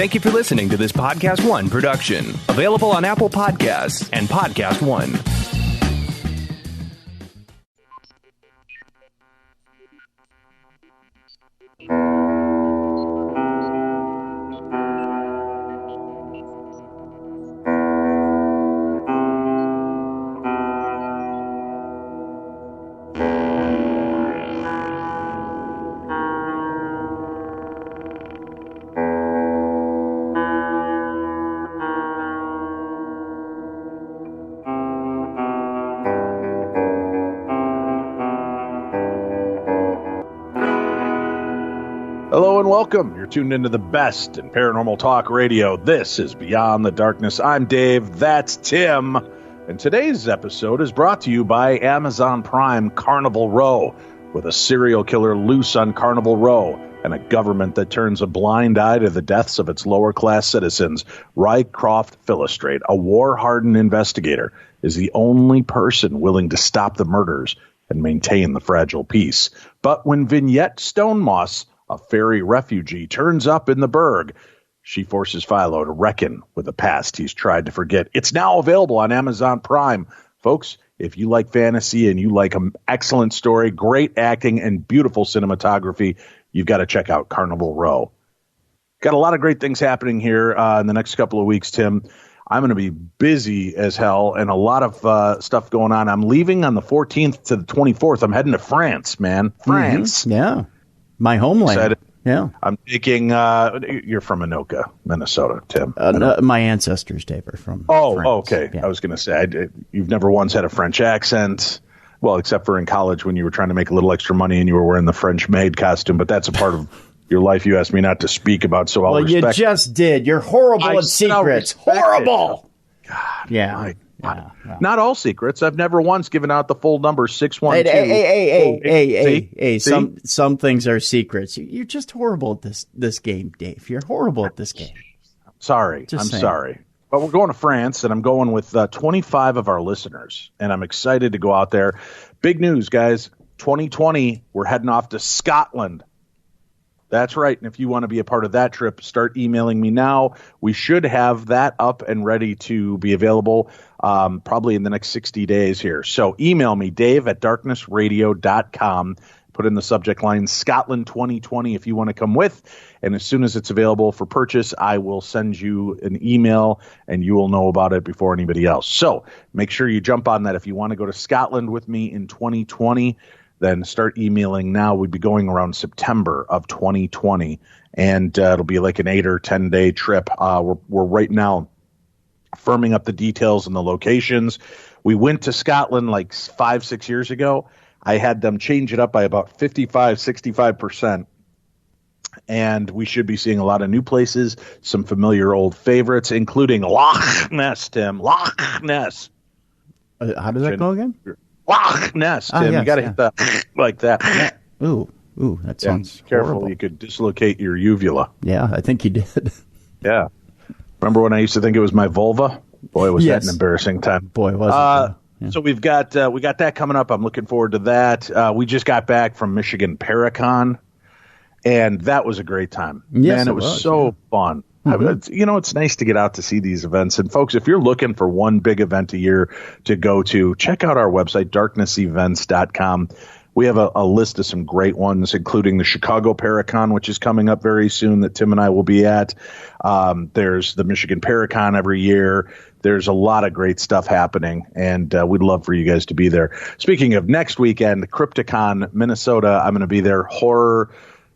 Thank you for listening to this Podcast One production. Available on Apple Podcasts and Podcast One. Welcome. You're tuned into the best in paranormal talk radio. This is Beyond the Darkness. I'm Dave. That's Tim. And today's episode is brought to you by Amazon Prime Carnival Row. With a serial killer loose on Carnival Row and a government that turns a blind eye to the deaths of its lower-class citizens, Rycroft Philostrate, a war-hardened investigator, is the only person willing to stop the murders and maintain the fragile peace. But when Vignette Stonemoss, a fairy refugee, turns up in the burg, she forces Philo to reckon with the past he's tried to forget. It's now available on Amazon Prime. Folks, if you like fantasy and you like an excellent story, great acting, and beautiful cinematography, you've got to check out Carnival Row. Got a lot of great things happening here in the next couple of weeks, Tim. I'm going to be busy as hell and a lot of stuff going on. I'm leaving on the 14th to the 24th. I'm heading to France, man. France. Mm-hmm. Yeah. My homeland. Excited. Yeah. I'm taking, you're from Anoka, Minnesota, Tim. No, my ancestors, Dave, are from France. Okay. Yeah. I was going to say, you've never once had a French accent. Well, except for in college when you were trying to make a little extra money and you were wearing the French maid costume. But that's a part of your life you asked me not to speak about. So I'll respect. Well, you just did. You're horrible at secrets. Horrible. God. Yeah. Yeah. Not all secrets. I've never once given out the full number 612. Hey. Some things are secrets. You're just horrible at this game, Dave. You're horrible at this game. Sorry. I'm sorry. But we're going to France, and I'm going with 25 of our listeners, and I'm excited to go out there. Big news, guys. 2020, we're heading off to Scotland. That's right. And if you want to be a part of that trip, start emailing me now. We should have that up and ready to be available probably in the next 60 days here. So email me, dave@darknessradio.com. Put in the subject line, Scotland 2020, if you want to come with. And as soon as it's available for purchase, I will send you an email, and you will know about it before anybody else. So make sure you jump on that. If you want to go to Scotland with me in 2020, then start emailing now. We'd be going around September of 2020, and it'll be like an 8 or 10 day trip. We're right now firming up the details and the locations. We went to Scotland like 5-6 years ago. I had them change it up by about 65% and we should be seeing a lot of new places, some familiar old favorites, including Loch Ness, Tim. Loch Ness. How does that go again? Loch Ness, Tim. Yes, you got to hit that like that. Yeah. Ooh, that sounds careful. horrible. You could dislocate your uvula. Yeah, I think you did. Yeah. Remember when I used to think it was my vulva? Boy, was that an embarrassing time. Boy, was it. Yeah. So we got that coming up. I'm looking forward to that. We just got back from Michigan Paracon, and that was a great time. Yes, Man, it was so fun. Mm-hmm. It's nice to get out to see these events. And folks, if you're looking for one big event a year to go to, check out our website, darknessevents.com. We have a list of some great ones, including the Chicago Paracon, which is coming up very soon, that Tim and I will be at. There's the Michigan Paracon every year. There's a lot of great stuff happening, and we'd love for you guys to be there. Speaking of next weekend, Crypticon, Minnesota, I'm going to be there. Horror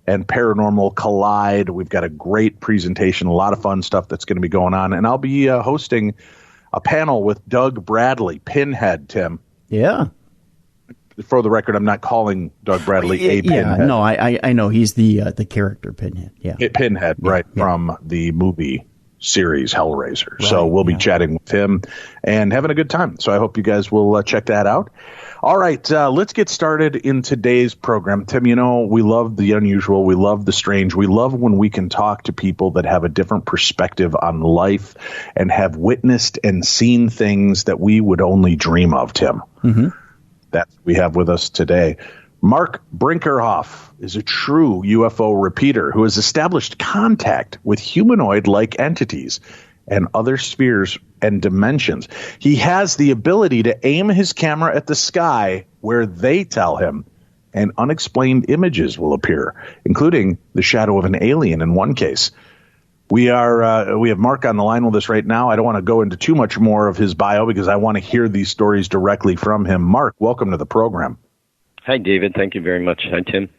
and paranormal collide. We've got a great presentation, a lot of fun stuff that's going to be going on. And I'll be hosting a panel with Doug Bradley, Pinhead, Tim. Yeah. For the record, I'm not calling Doug Bradley a Pinhead. Yeah, no, I know he's the character Pinhead. Yeah. Pinhead, right, from the movie series Hellraiser. Right, so we'll be chatting with him and having a good time. So I hope you guys will check that out. All right, let's get started in today's program. Tim, we love the unusual. We love the strange. We love when we can talk to people that have a different perspective on life and have witnessed and seen things that we would only dream of, Tim. Mm-hmm. That we have with us today. Marc Brinkerhoff is a true UFO repeater who has established contact with humanoid-like entities and other spheres and dimensions. He has the ability to aim his camera at the sky where they tell him, and unexplained images will appear, including the shadow of an alien in one case. We have Mark on the line with us right now. I don't want to go into too much more of his bio because I want to hear these stories directly from him. Mark, welcome to the program. Hi, David. Thank you very much. Hi, Tim.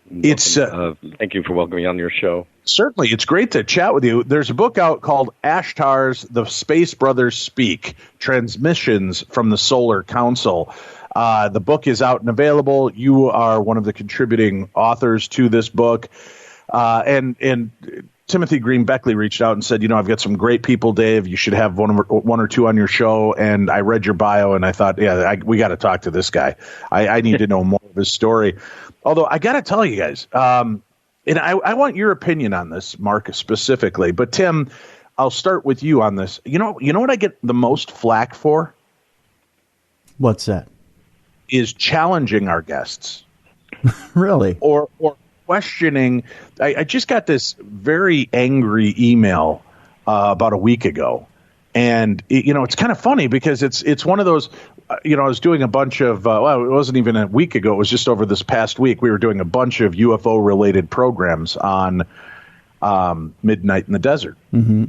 Thank you for welcoming me on your show. Certainly. It's great to chat with you. There's a book out called Ashtar's The Space Brothers Speak, Transmissions from the Solar Council. The book is out and available. You are one of the contributing authors to this book. And Timothy Green Beckley reached out and said, I've got some great people, Dave. You should have one or two on your show. And I read your bio and I thought, we got to talk to this guy. I need to know more of his story. Although I got to tell you guys, and I want your opinion on this, Mark, specifically. But Tim, I'll start with you on this. You know what I get the most flack for? What's that? Is challenging our guests. Really? Or questioning. I just got this very angry email about a week ago, and it's kind of funny because it's one of those. I was doing a bunch of. It wasn't even a week ago. It was just over this past week. We were doing a bunch of UFO related programs on Midnight in the Desert, mm-hmm.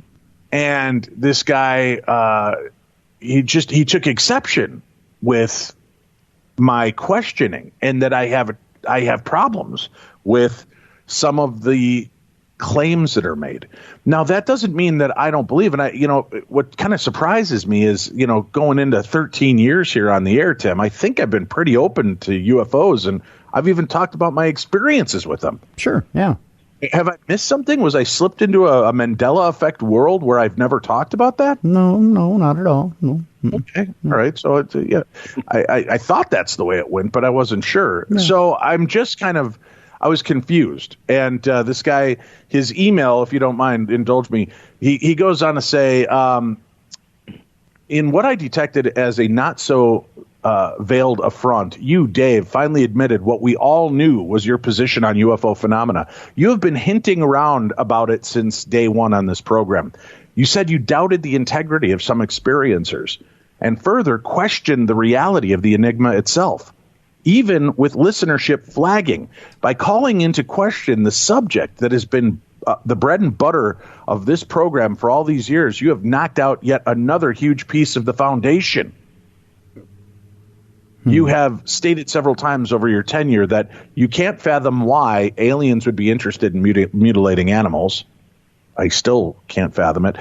and this guy he took exception with my questioning, and that I have problems with some of the claims that are made. Now, that doesn't mean that I don't believe. And what kind of surprises me is, going into 13 years here on the air, Tim, I think I've been pretty open to UFOs, and I've even talked about my experiences with them. Sure. Yeah. Have I missed something? Was I slipped into a Mandela effect world where I've never talked about that? No, not at all. No. Okay. All right. So, I thought that's the way it went, but I wasn't sure. Yeah. So I'm just I was confused. And this guy, his email, if you don't mind, indulge me, he goes on to say, in what I detected as a not so veiled affront, you, Dave, finally admitted what we all knew was your position on UFO phenomena. You have been hinting around about it since day one on this program. You said you doubted the integrity of some experiencers and further questioned the reality of the enigma itself, even with listenership flagging. By calling into question the subject that has been the bread and butter of this program for all these years, you have knocked out yet another huge piece of the foundation. You have stated several times over your tenure that you can't fathom why aliens would be interested in mutilating animals. I still can't fathom it.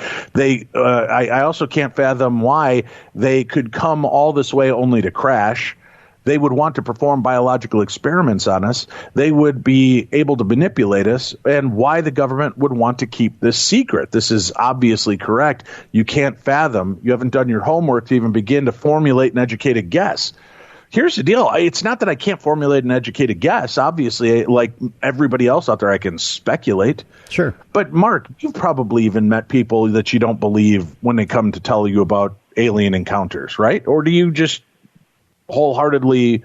I also can't fathom why they could come all this way only to crash. They would want to perform biological experiments on us. They would be able to manipulate us, and why the government would want to keep this secret. This is obviously correct. You can't fathom. You haven't done your homework to even begin to formulate an educated guess. Here's the deal. It's not that I can't formulate an educated guess. Obviously, like everybody else out there, I can speculate. Sure. But, Mark, you've probably even met people that you don't believe when they come to tell you about alien encounters, right? Or do you just wholeheartedly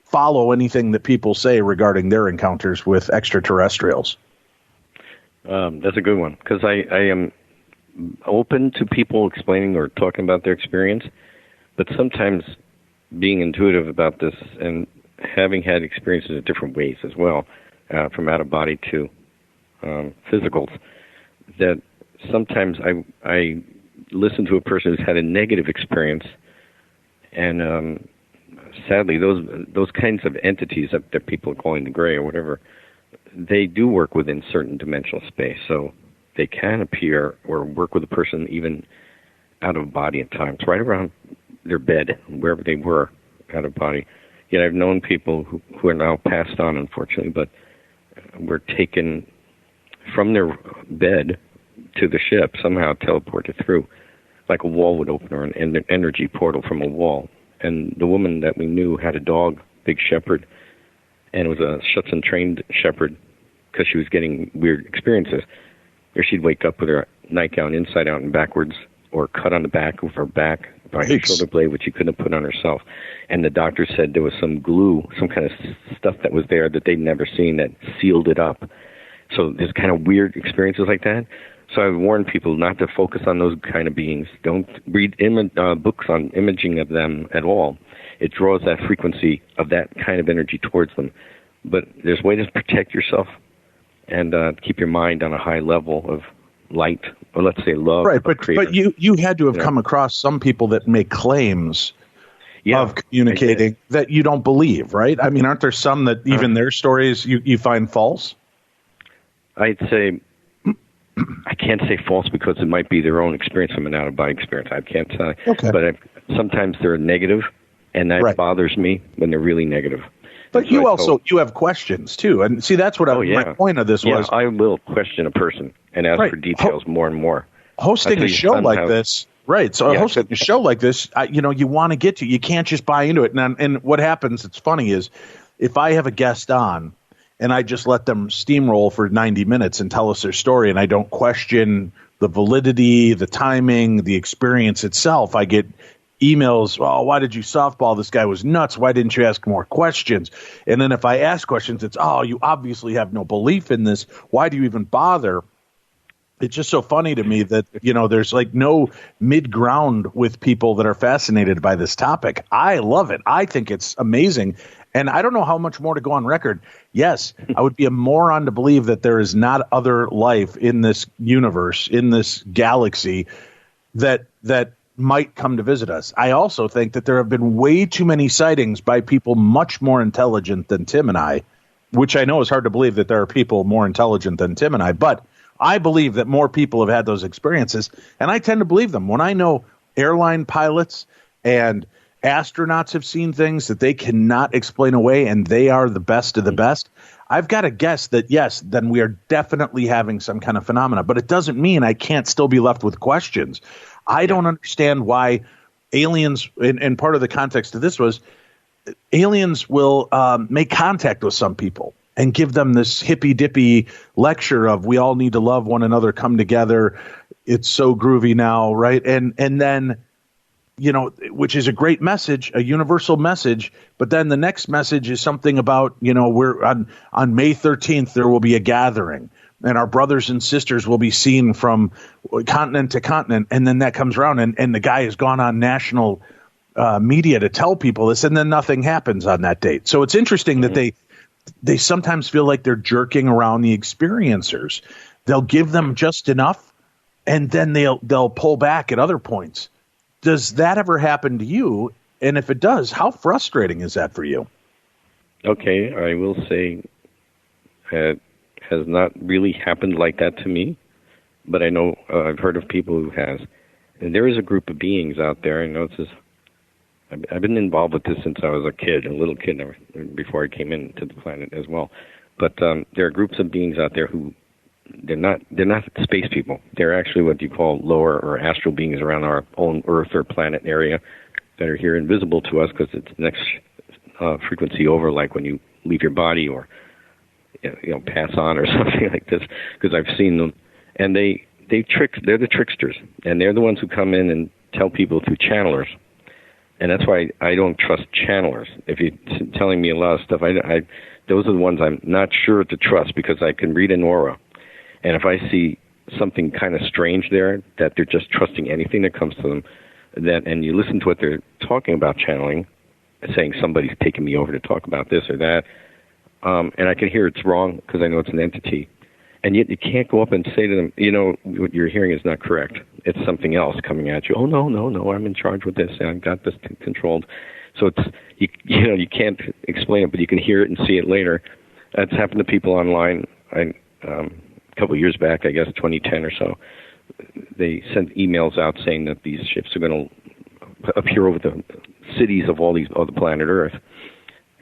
follow anything that people say regarding their encounters with extraterrestrials? That's a good one, because I am open to people explaining or talking about their experience, but sometimes being intuitive about this and having had experiences in different ways as well, from out-of-body to physicals, that sometimes I listen to a person who's had a negative experience, and sadly, those kinds of entities that people are calling the gray or whatever, they do work within certain dimensional space, so they can appear or work with a person even out of body at times, right around their bed, wherever they were out of body. Yet I've known people who are now passed on, unfortunately, but were taken from their bed to the ship, somehow teleported through, like a wall would open or an energy portal from a wall. And the woman that we knew had a dog, big shepherd, and it was a Schutzen-trained shepherd because she was getting weird experiences. Or she'd wake up with her nightgown inside out and backwards, or cut on the back with her back by her shoulder blade, which she couldn't have put on herself. And the doctor said there was some glue, some kind of stuff that was there that they'd never seen that sealed it up. So there's kind of weird experiences like that. So I warn people not to focus on those kind of beings. Don't read books on imaging of them at all. It draws that frequency of that kind of energy towards them. But there's ways to protect yourself and keep your mind on a high level of light, or let's say love. Right, but you had to have come across some people that make claims of communicating that you don't believe, right? I mean, aren't there some that even their stories you find false? I'd say, I can't say false because it might be their own experience from an out-of-body experience. I can't say. Okay. But sometimes they're negative, and that bothers me when they're really negative. But you have questions, too. And see, that's what my point of this was. I will question a person and ask for details more and more. Hosting a show like this, right. So hosting a show like this, you want to get to. You can't just buy into it. And what happens, it's funny, is if I have a guest on and I just let them steamroll for 90 minutes and tell us their story and I don't question the validity, the timing, the experience itself, I get emails, oh, why did you softball? This guy was nuts. Why didn't you ask more questions? And then if I ask questions, it's, oh, you obviously have no belief in this. Why do you even bother? It's just so funny to me that, there's like no mid-ground with people that are fascinated by this topic. I love it. I think it's amazing. And I don't know how much more to go on record. Yes, I would be a moron to believe that there is not other life in this universe, in this galaxy, that might come to visit us. I also think that there have been way too many sightings by people much more intelligent than Tim and I, which I know is hard to believe that there are people more intelligent than Tim and I, but I believe that more people have had those experiences, and I tend to believe them. When I know airline pilots and astronauts have seen things that they cannot explain away, and they are the best of the best, I've got to guess that, yes, then we are definitely having some kind of phenomena. But it doesn't mean I can't still be left with questions. I don't understand why aliens, and part of the context of this was, aliens will make contact with some people and give them this hippy-dippy lecture of we all need to love one another, come together, it's so groovy now, right? And then, which is a great message, a universal message, but then the next message is something about, we're on May 13th, there will be a gathering, and our brothers and sisters will be seen from continent to continent, and then that comes around, and the guy has gone on national media to tell people this, and then nothing happens on that date. So it's interesting that they sometimes feel like they're jerking around the experiencers. They'll give them just enough, and then they'll pull back at other points. Does that ever happen to you? And if it does, how frustrating is that for you? Okay, I will say it has not really happened like that to me, but I know I've heard of people who has. And there is a group of beings out there. I know I've been involved with this since I was a little kid, before I came into the planet as well. But there are groups of beings out there who they're not space people. They're actually what you call lower or astral beings around our own Earth or planet area that are here invisible to us because it's the next frequency over, like when you leave your body or pass on or something like this. Because I've seen them, and they're the tricksters, and they're the ones who come in and tell people through channelers. And that's why I don't trust channelers. If you're telling me a lot of stuff, those are the ones I'm not sure to trust because I can read an aura. And if I see something kind of strange there, that they're just trusting anything that comes to them, and you listen to what they're talking about channeling, saying somebody's taking me over to talk about this or that, and I can hear it's wrong because I know it's an entity. And yet you can't go up and say to them, what you're hearing is not correct. It's something else coming at you. Oh, no, I'm in charge with this. I've got this controlled. So it's you can't explain it, but you can hear it and see it later. That's happened to people online. A couple of years back, I guess 2010 or so, they sent emails out saying that these ships are going to appear over the cities of all the planet Earth.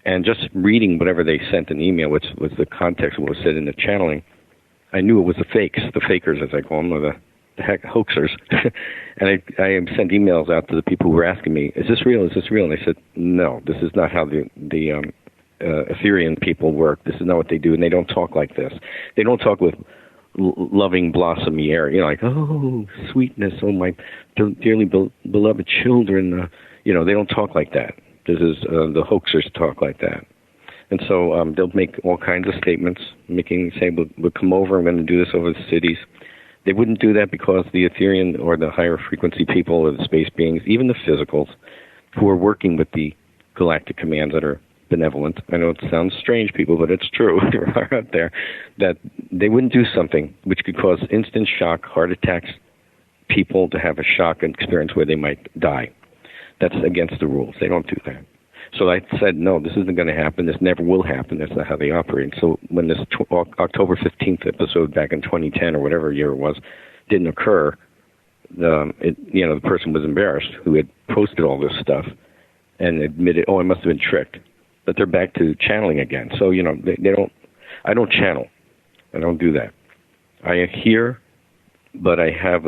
And just reading whatever they sent in the email, which was the context of what was said in the channeling, I knew it was the fakers, as I call them, or the hoaxers. And I sent emails out to the people who were asking me, is this real? Is this real? And I said, no, this is not how the Etherean people work. This is not what they do, and they don't talk like this. They don't talk with loving blossomy air, like, oh, sweetness, oh, my dearly beloved children. They don't talk like that. This is the hoaxers talk like that. And so they'll make all kinds of statements, say, we'll come over, I'm going to do this over the cities. They wouldn't do that because the Ethereal or the higher frequency people or the space beings, even the physicals, who are working with the galactic commands that are benevolent. I know it sounds strange, people, but it's true. There are out there that they wouldn't do something which could cause instant shock, heart attacks, people to have a shock experience where they might die. That's against the rules. They don't do that. So I said, no, this isn't going to happen. This never will happen. That's not how they operate. So when this October 15th episode back in 2010 or whatever year it was didn't occur, the person was embarrassed who had posted all this stuff and admitted, I must have been tricked. But they're back to channeling again. So, they don't, I don't channel. I don't do that. I hear, but I have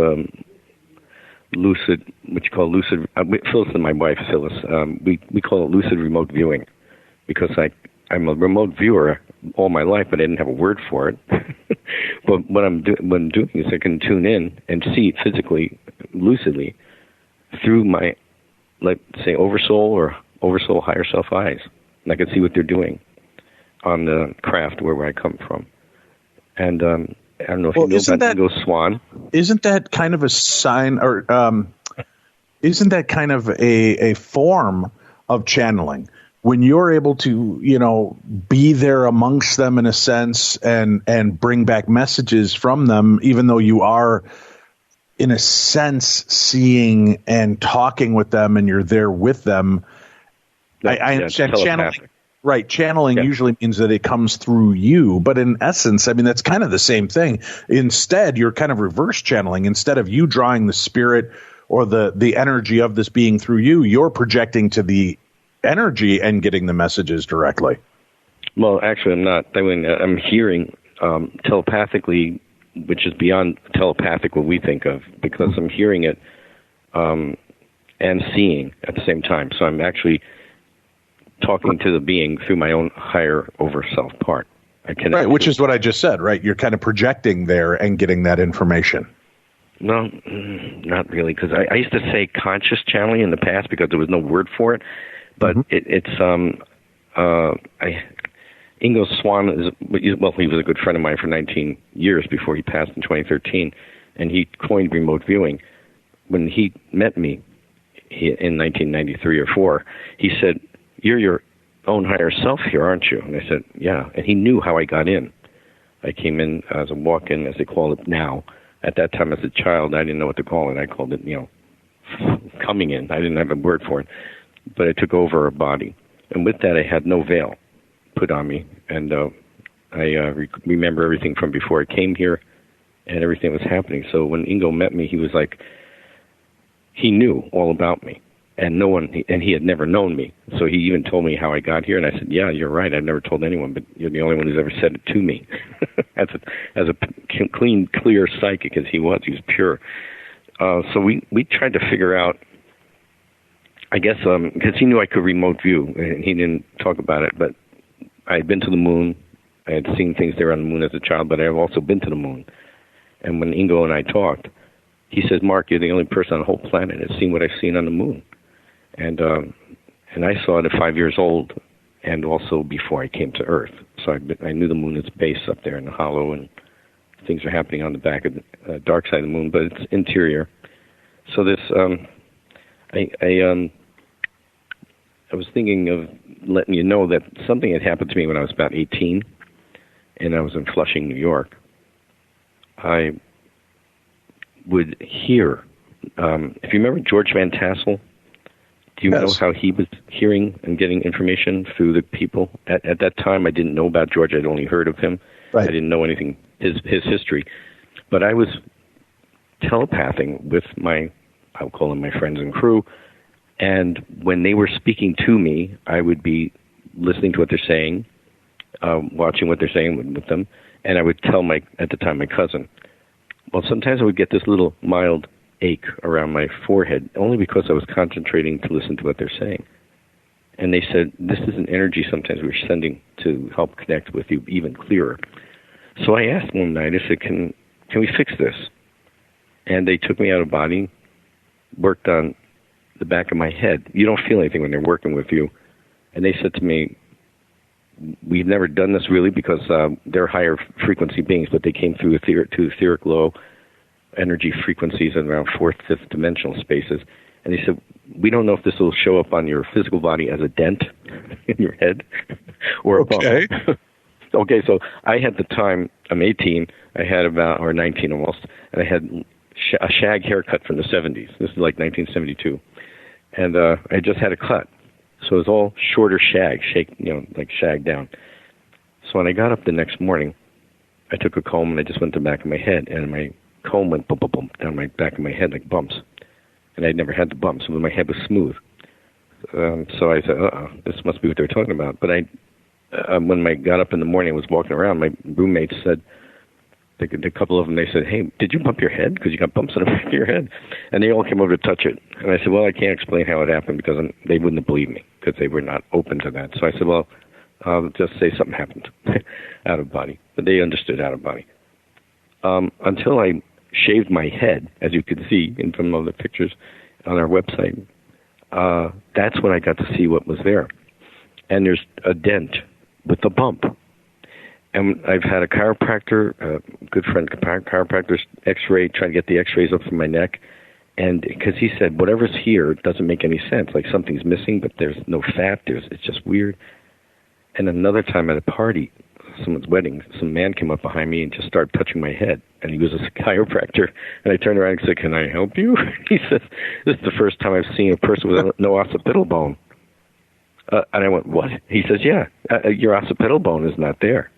lucid, what you call lucid, Phyllis and my wife, Phyllis, we call it lucid remote viewing because I'm a remote viewer all my life, but I didn't have a word for it. But what I'm doing is I can tune in and see physically, lucidly, through my, like, say, oversoul or oversoul higher self eyes. And I can see what they're doing on the craft where I come from. And I don't know if you know about Ingo Swann. Isn't that kind of a sign, or isn't that kind of a form of channeling? When you're able to, be there amongst them in a sense and bring back messages from them, even though you are, in a sense, seeing and talking with them and you're there with them. I understand channeling. Right. Channeling usually means that it comes through you. But in essence, I mean, that's kind of the same thing. Instead, you're kind of reverse channeling. Instead of you drawing the spirit or the energy of this being through you, you're projecting to the energy and getting the messages directly. Well, actually, I'm not. I'm hearing telepathically, which is beyond telepathic what we think of, because I'm hearing it and seeing at the same time. So I'm actually talking to the being through my own higher over self part. Right, which is what I just said, right? You're kind of projecting there and getting that information. No, not really, because I used to say conscious channeling in the past because there was no word for it, but it's Ingo Swann he was a good friend of mine for 19 years before he passed in 2013, and he coined remote viewing. When he met me in 1993 or 4, he said, "You're your own higher self here, aren't you?" And I said, "Yeah." And he knew how I got in. I came in as a walk-in, as they call it now. At that time, as a child, I didn't know what to call it. I called it, coming in. I didn't have a word for it. But I took over a body. And with that, I had no veil put on me. And I remember everything from before I came here and everything that was happening. So when Ingo met me, he was like, he knew all about me. And he had never known me. So he even told me how I got here. And I said, "Yeah, you're right. I've never told anyone, but you're the only one who's ever said it to me." as a clean, clear psychic as he was pure. So we tried to figure out, I guess, because he knew I could remote view, and he didn't talk about it, but I had been to the moon. I had seen things there on the moon as a child, but I've also been to the moon. And when Ingo and I talked, he says, "Mark, you're the only person on the whole planet that's seen what I've seen on the moon." And I saw it at 5 years old, and also before I came to Earth. So I knew the moon is base up there in the hollow, and things are happening on the back of the dark side of the moon, but it's interior. So this, I was thinking of letting you know that something had happened to me when I was about 18, and I was in Flushing, New York. I would hear, if you remember George Van Tassel, do you know how he was hearing and getting information through the people? At that time, I didn't know about George. I'd only heard of him. Right. I didn't know anything, his history. But I was telepathing with I'll call them my friends and crew. And when they were speaking to me, I would be listening to what they're saying, watching what they're saying with them. And I would tell at the time, my cousin. Well, sometimes I would get this little mild ache around my forehead, only because I was concentrating to listen to what they're saying. And they said, "This is an energy sometimes we're sending to help connect with you even clearer." So I asked one night, I said, can we fix this? And they took me out of body, worked on the back of my head. You don't feel anything when they're working with you. And they said to me, we've never done this really because they're higher frequency beings, but they came through to etheric low energy frequencies in around fourth, fifth dimensional spaces. And they said, we don't know if this will show up on your physical body as a dent in your head or a bump. Okay, so I had the time, I'm 18, I had about, or 19 almost, and I had a shag haircut from the 70s. This is like 1972. And I just had a cut. So it was all shorter shag, like shag down. So when I got up the next morning, I took a comb and I just went to the back of my head, and my comb went bump, bump, bump down my back of my head like bumps. And I'd never had the bumps, so my head was smooth. So I said, this must be what they're talking about. But when I got up in the morning and was walking around, my roommates said, a couple of them, they said, hey, did you bump your head? Because you got bumps on the back of your head. And they all came over to touch it. And I said, well, I can't explain how it happened because they wouldn't believe me because they were not open to that. So I said, well, I'll just say something happened out of body. But they understood out of body. Until I shaved my head, as you can see in some of the pictures on our website, that's when I got to see what was there. And there's a dent with a bump. And I've had a chiropractor, a good friend, chiropractor's x-ray, trying to get the x-rays up from my neck. And because he said, whatever's here doesn't make any sense. Like something's missing, but there's no fat. It's just weird. And another time at a party, someone's wedding, some man came up behind me and just started touching my head. And he was a chiropractor. And I turned around and said, can I help you? He says, this is the first time I've seen a person with no occipital bone. And I went, what? He says, yeah, your occipital bone is not there.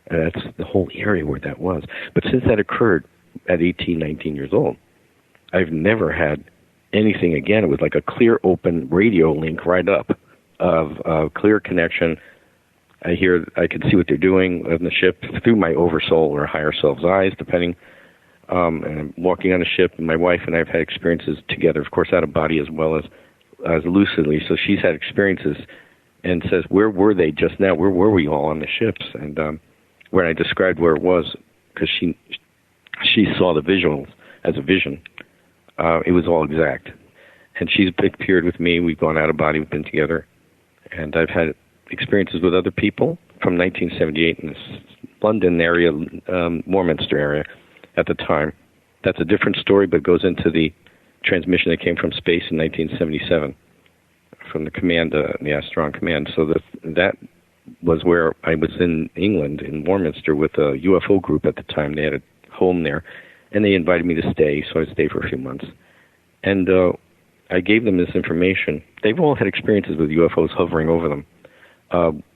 And that's the whole area where that was. But since that occurred at 18, 19 years old, I've never had anything again. It was like a clear, open radio link right up of clear connection. I can see what they're doing on the ship through my oversoul or higher self's eyes, depending. And I'm walking on a ship, and my wife and I have had experiences together, of course, out of body as well as lucidly. So she's had experiences and says, where were they just now? Where were we all on the ships? And when I described where it was, because she saw the visuals as a vision, it was all exact. And she's appeared with me. We've gone out of body. We've been together. And I've had experiences with other people from 1978 in this London area, Warminster area at the time. That's a different story, but goes into the transmission that came from space in 1977 from the command, the Ashtar Command. So that was where I was in England, in Warminster, with a UFO group at the time. They had a home there, and they invited me to stay, so I stayed for a few months. And I gave them this information. They've all had experiences with UFOs hovering over them.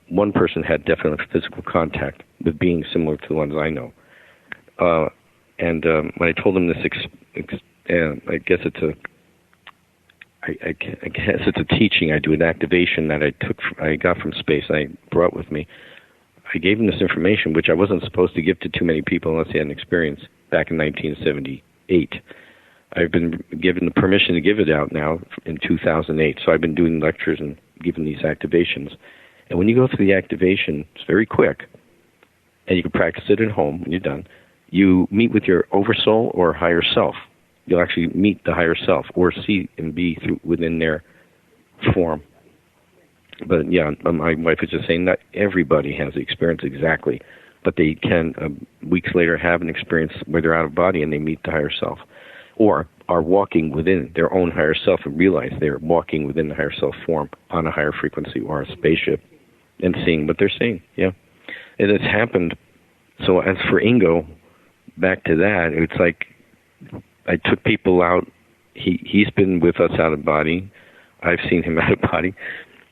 One person had definite physical contact with beings similar to the ones I know. And when I told them this, I guess it's a teaching I do, an activation that I got from space, I brought with me. I gave them this information, which I wasn't supposed to give to too many people unless they had an experience, back in 1978. I've been given the permission to give it out now in 2008, so I've been doing lectures and giving these activations. And when you go through the activation, it's very quick, and you can practice it at home when you're done. You meet with your oversoul or higher self. You'll actually meet the higher self or see and be within their form. But yeah, my wife is just saying not everybody has the experience exactly, but they can weeks later have an experience where they're out of body and they meet the higher self, or are walking within their own higher self and realize they're walking within the higher self form on a higher frequency or a spaceship and seeing what they're seeing. Yeah, it has happened. So as for Ingo, back to that, it's like I took people out. He's been with us out of body. I've seen him out of body.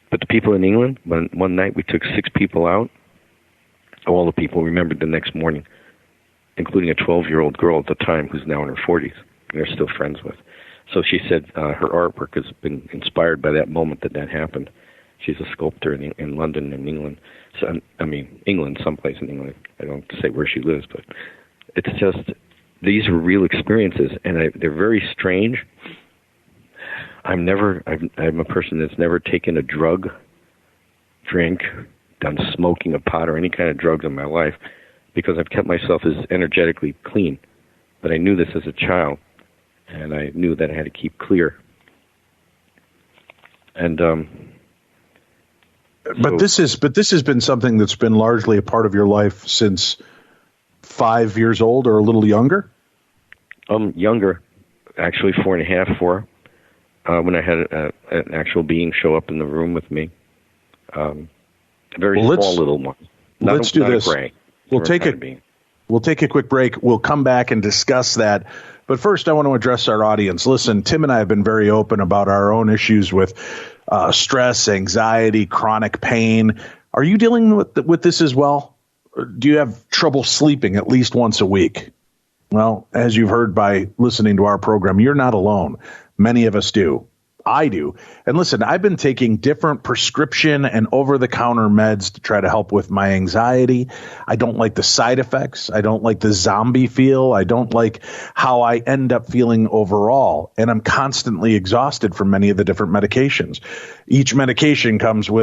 But the people in England, one night we took 6 people out. All the people remembered the next morning, including a 12-year-old girl at the time who's now in her 40s. They're still friends with. So she said her artwork has been inspired by that moment that happened. She's a sculptor in London and England. So, England, someplace in England. I don't say where she lives, but it's just, these are real experiences, and they're very strange. I'm a person that's never taken a drink, done smoking a pot or any kind of drugs in my life, because I've kept myself as energetically clean. But I knew this as a child, and I knew that I had to keep clear. And But this has been something that's been largely a part of your life since 5 years old or a little younger? Younger, actually 4.5, 4, when I had an actual being show up in the room with me. A very small little one. Let's do this. We'll take a quick break. We'll come back and discuss that. But first, I want to address our audience. Listen, Tim and I have been very open about our own issues with stress, anxiety, chronic pain. Are you dealing with this as well? Do you have trouble sleeping at least once a week? Well, as you've heard by listening to our program, you're not alone. Many of us do. I do. And listen, I've been taking different prescription and over-the-counter meds to try to help with my anxiety. I don't like the side effects. I don't like the zombie feel. I don't like how I end up feeling overall. And I'm constantly exhausted from many of the different medications. Each medication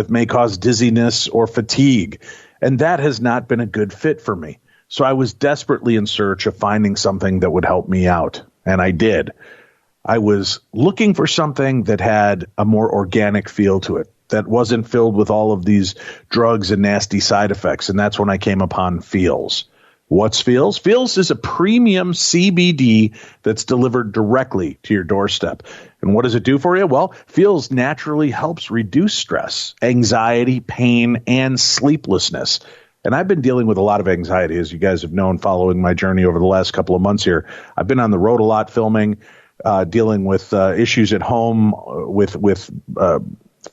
may cause dizziness or fatigue. And that has not been a good fit for me. So I was desperately in search of finding something that would help me out. And I did. I was looking for something that had a more organic feel to it, that wasn't filled with all of these drugs and nasty side effects. And that's when I came upon Feels. What's Feels? Feels is a premium CBD that's delivered directly to your doorstep. And what does it do for you? Well, Feels naturally helps reduce stress, anxiety, pain, and sleeplessness. And I've been dealing with a lot of anxiety, as you guys have known, following my journey over the last couple of months here. I've been on the road a lot filming, dealing with issues at home, with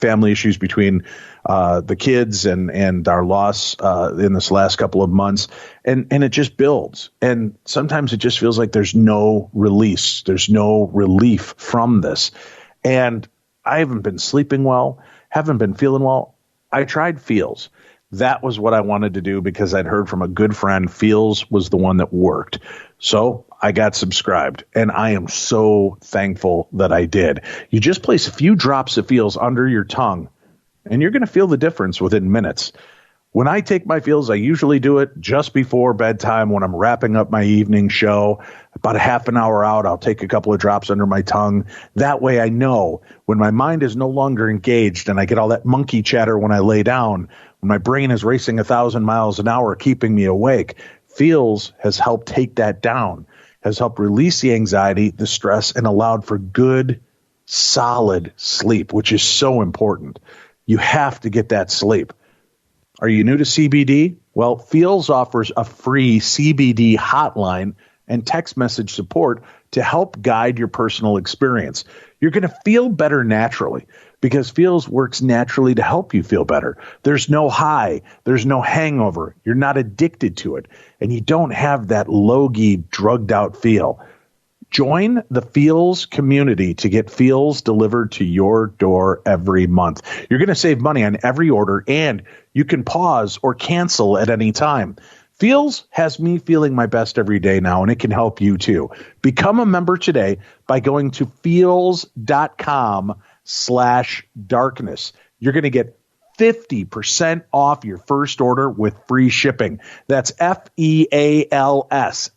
family issues between the kids and our loss in this last couple of months. And it just builds. And sometimes it just feels like there's no release. There's no relief from this. And I haven't been sleeping well, haven't been feeling well. I tried Feels. That was what I wanted to do because I'd heard from a good friend Feels was the one that worked. So I got subscribed, and I am so thankful that I did. You just place a few drops of Feels under your tongue, and you're going to feel the difference within minutes. When I take my Feels, I usually do it just before bedtime when I'm wrapping up my evening show. About a half an hour out, I'll take a couple of drops under my tongue. That way I know when my mind is no longer engaged and I get all that monkey chatter when I lay down, when my brain is racing 1,000 miles an hour, keeping me awake, Feels has helped take that down, has helped release the anxiety, the stress, and allowed for good, solid sleep, which is so important. You have to get that sleep. Are you new to CBD? Well, Feels offers a free CBD hotline and text message support to help guide your personal experience. You're going to feel better naturally because Feels works naturally to help you feel better. There's no high. There's no hangover. You're not addicted to it. And you don't have that logy, drugged out feel. Join the Feels community to get Feels delivered to your door every month. You're going to save money on every order, and you can pause or cancel at any time. Feels has me feeling my best every day now, and it can help you too. Become a member today by going to feels.com/darkness. You're going to get 50% off your first order with free shipping. That's FEALS.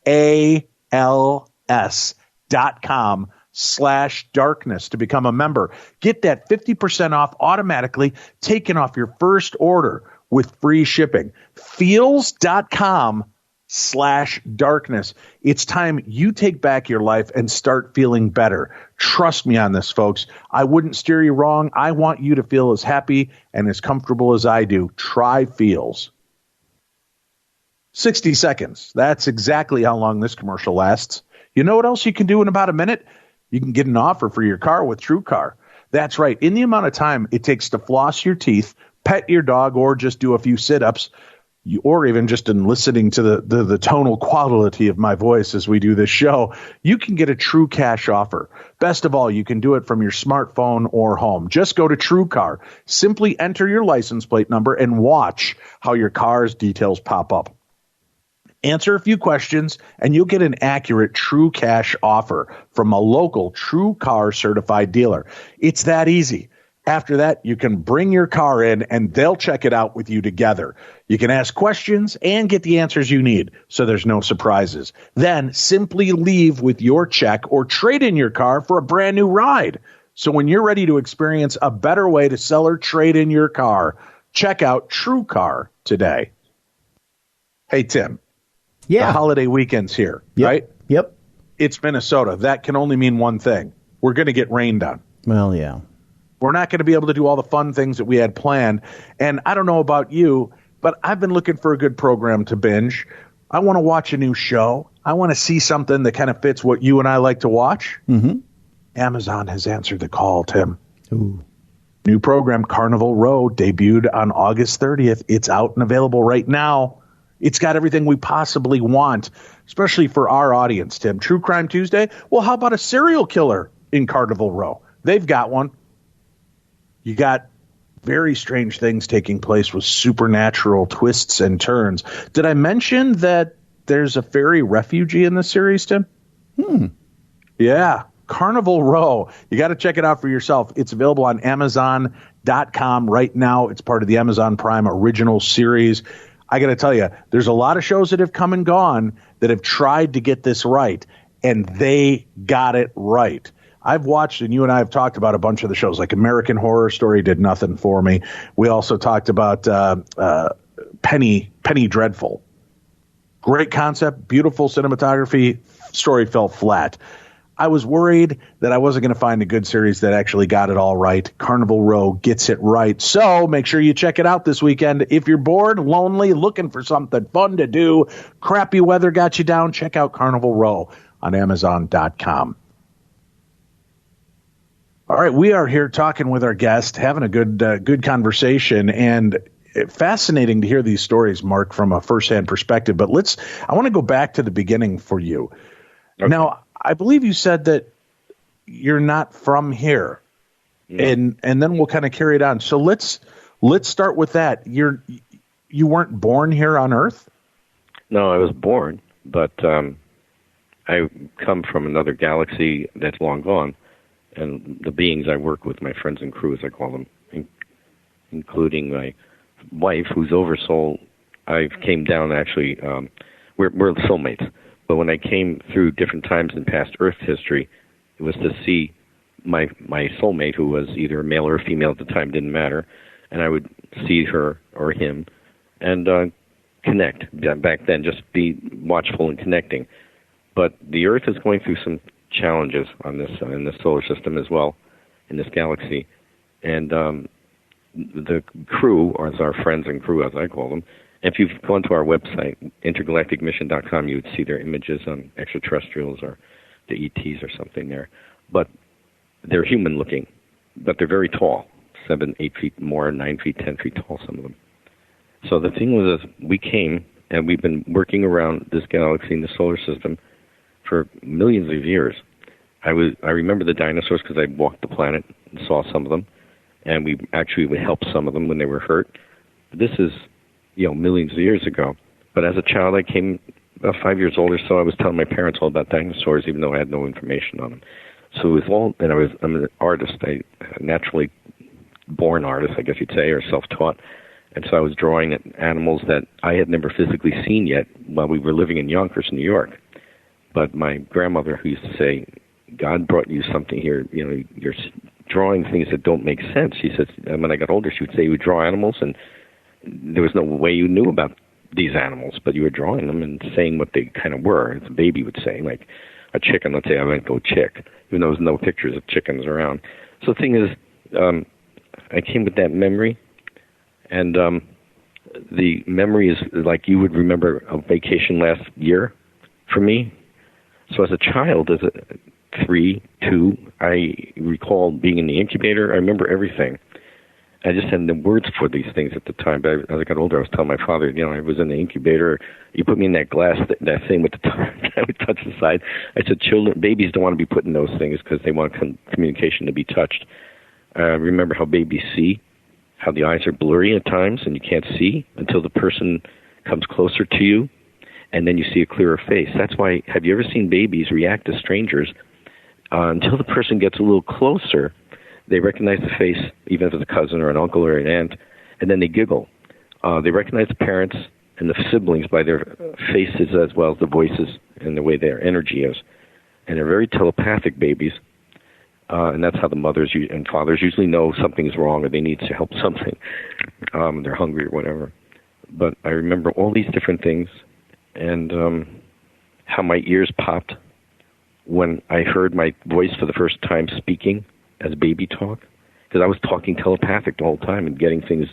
FEALS.com/darkness to become a member. Get that 50% off automatically taken off your first order with free shipping. Feels.com/darkness. It's time you take back your life and start feeling better. Trust me on this, folks. I wouldn't steer you wrong. I want you to feel as happy and as comfortable as I do. Try Feels. 60 seconds. That's exactly how long this commercial lasts. You know what else you can do in about a minute? You can get an offer for your car with TrueCar. That's right. In the amount of time it takes to floss your teeth, pet your dog, or just do a few sit-ups, or even just in listening to the tonal quality of my voice as we do this show, you can get a true cash offer. Best of all, you can do it from your smartphone or home. Just go to TrueCar. Simply enter your license plate number and watch how your car's details pop up. Answer a few questions, and you'll get an accurate true cash offer from a local TrueCar certified dealer. It's that easy. After that, you can bring your car in and they'll check it out with you together. You can ask questions and get the answers you need, so there's no surprises. Then simply leave with your check or trade in your car for a brand new ride. So when you're ready to experience a better way to sell or trade in your car, check out TrueCar today. Hey, Tim. Yeah. The holiday weekend's here, yep. right? Yep. It's Minnesota. That can only mean one thing. We're going to get rained on. Well, yeah. We're not going to be able to do all the fun things that we had planned. And I don't know about you, but I've been looking for a good program to binge. I want to watch a new show. I want to see something that kind of fits what you and I like to watch. Mm-hmm. Amazon has answered the call, Tim. Ooh. New program, Carnival Row, debuted on August 30th. It's out and available right now. It's got everything we possibly want, especially for our audience, Tim. True Crime Tuesday? Well, how about a serial killer in Carnival Row? They've got one. You got very strange things taking place with supernatural twists and turns. Did I mention that there's a fairy refugee in this series, Tim? Yeah, Carnival Row. You got to check it out for yourself. It's available on Amazon.com right now. It's part of the Amazon Prime original series. I got to tell you, there's a lot of shows that have come and gone that have tried to get this right, and they got it right. I've watched, and you and I have talked about a bunch of the shows, like American Horror Story did nothing for me. We also talked about Penny Dreadful. Great concept, beautiful cinematography, story fell flat. I was worried that I wasn't going to find a good series that actually got it all right. Carnival Row gets it right. So make sure you check it out this weekend. If you're bored, lonely, looking for something fun to do, crappy weather got you down, check out Carnival Row on Amazon.com. All right, we are here talking with our guest, having a good conversation, and fascinating to hear these stories, Mark, from a firsthand perspective. But I want to go back to the beginning for you. Okay. Now, I believe you said that you're not from here, and then we'll kind of carry it on. So let's start with that. You weren't born here on Earth? No, I was born, but I come from another galaxy that's long gone. And the beings I work with, my friends and crew, as I call them, including my wife, who's Oversoul, I came down actually. We're soulmates. But when I came through different times in past Earth history, it was to see my soulmate, who was either a male or a female at the time, didn't matter, and I would see her or him and connect. Back then, just be watchful and connecting. But the Earth is going through some challenges on this in the solar system as well, in this galaxy, and the crew, or as our friends and crew, as I call them. If you've gone to our website, intergalacticmission.com, you would see their images on extraterrestrials or the ETs or something there. But they're human-looking, but they're very tall, 7, 8 feet more, 9 feet, 10 feet tall, some of them. So the thing was, we came, and we've been working around this galaxy in the solar system for millions of years. I remember the dinosaurs because I walked the planet and saw some of them, and we actually would help some of them when they were hurt. This is, millions of years ago. But as a child, I came about 5 years old or so. I was telling my parents all about dinosaurs, even though I had no information on them. So it was all, and I'm an artist, a naturally born artist, I guess you'd say, or self-taught. And so I was drawing animals that I had never physically seen yet while we were living in Yonkers, New York. But my grandmother, who used to say, God brought you something here, you're drawing things that don't make sense. She said, and when I got older, she would say you would draw animals, and there was no way you knew about these animals, but you were drawing them and saying what they kind of were, as a baby would say, like a chicken. Let's say I went go chick, even though there was no pictures of chickens around. So the thing is, I came with that memory, and the memory is like you would remember a vacation last year for me. So as a child, as a 3, 2, I recall being in the incubator. I remember everything. I just had the words for these things at the time. But as I got older, I was telling my father, I was in the incubator. You put me in that glass, that thing with the I would touch the side. I said, babies don't want to be put in those things because they want communication to be touched. Remember how babies see, how the eyes are blurry at times and you can't see until the person comes closer to you, and then you see a clearer face. That's why, have you ever seen babies react to strangers until the person gets a little closer? They recognize the face, even if it's a cousin or an uncle or an aunt, and then they giggle. They recognize the parents and the siblings by their faces as well as the voices and the way their energy is. And they're very telepathic babies. And that's how the mothers and fathers usually know something's wrong or they need to help something. They're hungry or whatever. But I remember all these different things and how my ears popped when I heard my voice for the first time speaking as baby talk. Because I was talking telepathic the whole time and getting things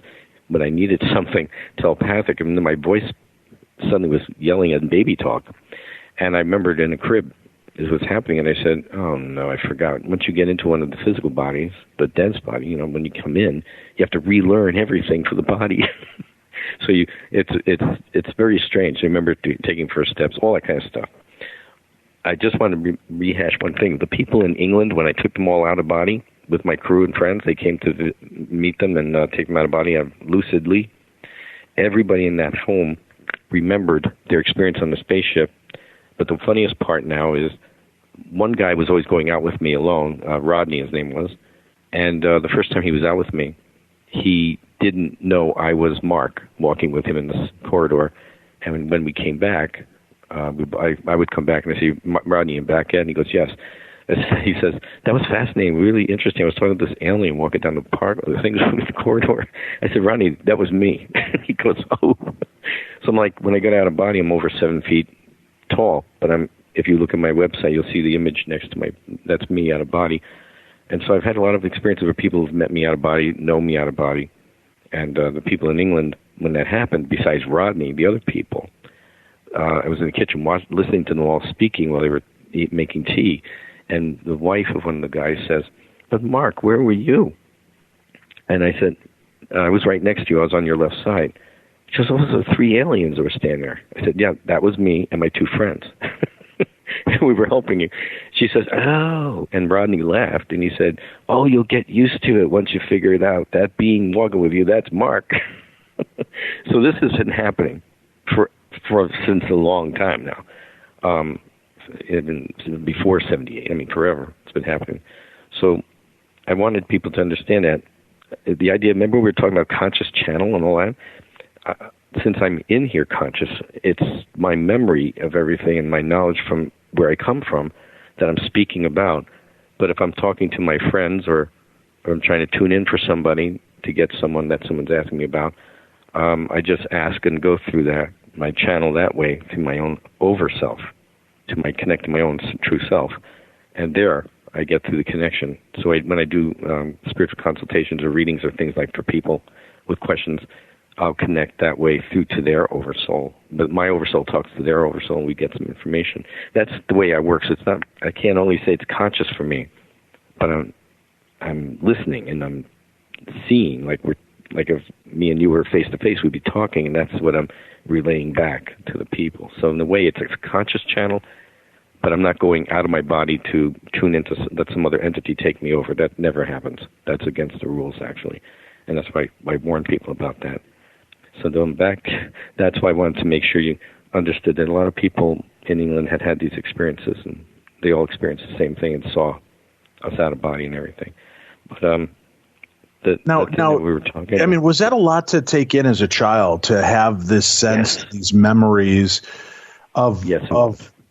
when I needed something telepathic. And then my voice suddenly was yelling at baby talk. And I remembered in a crib is what's happening, and I said, oh, no, I forgot. Once you get into one of the physical bodies, the dense body, when you come in, you have to relearn everything for the body. So it's very strange. I remember taking first steps, all that kind of stuff. I just want to rehash one thing. The people in England, when I took them all out of body with my crew and friends, they came to meet them and take them out of body lucidly. Everybody in that home remembered their experience on the spaceship. But the funniest part now is one guy was always going out with me alone, Rodney his name was, and the first time he was out with me, he didn't know I was Mark walking with him in this corridor. And when we came back, I would come back and I say, Rodney, you back yet? And he goes, yes. He says, that was fascinating, really interesting. I was talking to this alien walking down the park, the things in the corridor. I said, Rodney, that was me. He goes, oh. So I'm like, when I got out of body, I'm over 7 feet tall, but if you look at my website, you'll see the image next to that's me out of body. And so I've had a lot of experiences where people have met me out of body, know me out of body. And the people in England, when that happened, besides Rodney, the other people, I was in the kitchen listening to them all speaking while they were making tea. And the wife of one of the guys says, but Mark, where were you? And I said, I was right next to you. I was on your left side. She goes, those are 3 aliens that were standing there. I said, yeah, that was me and my 2 friends. We were helping you. She says, oh. And Rodney laughed, and he said, oh, you'll get used to it once you figure it out. That being walking with you, that's Mark. So this has been happening since a long time now. Even before 78. I mean, forever. It's been happening. So I wanted people to understand that. The idea, remember we were talking about conscious channel and all that? Since I'm in here conscious, it's my memory of everything and my knowledge from where I come from that I'm speaking about. But if I'm talking to my friends or I'm trying to tune in for somebody to get someone that someone's asking me about, I just ask and go through that, my channel that way to my own over self, to my connect to my own true self. And there I get through the connection. So when I do spiritual consultations or readings or things like for people with questions, I'll connect that way through to their oversoul. But my oversoul talks to their oversoul, and we get some information. That's the way I work. So it's not. I can't only say it's conscious for me, but I'm listening and I'm seeing. Like if me and you were face to face, we'd be talking, and that's what I'm relaying back to the people. So in a way, it's a conscious channel, but I'm not going out of my body to tune into let some other entity take me over. That never happens. That's against the rules, actually, and that's why I warn people about that. So going back, that's why I wanted to make sure you understood that a lot of people in England had these experiences, and they all experienced the same thing and saw us out of body and everything. But now we were talking about. I mean, was that a lot to take in as a child, to have this sense, yes, these memories of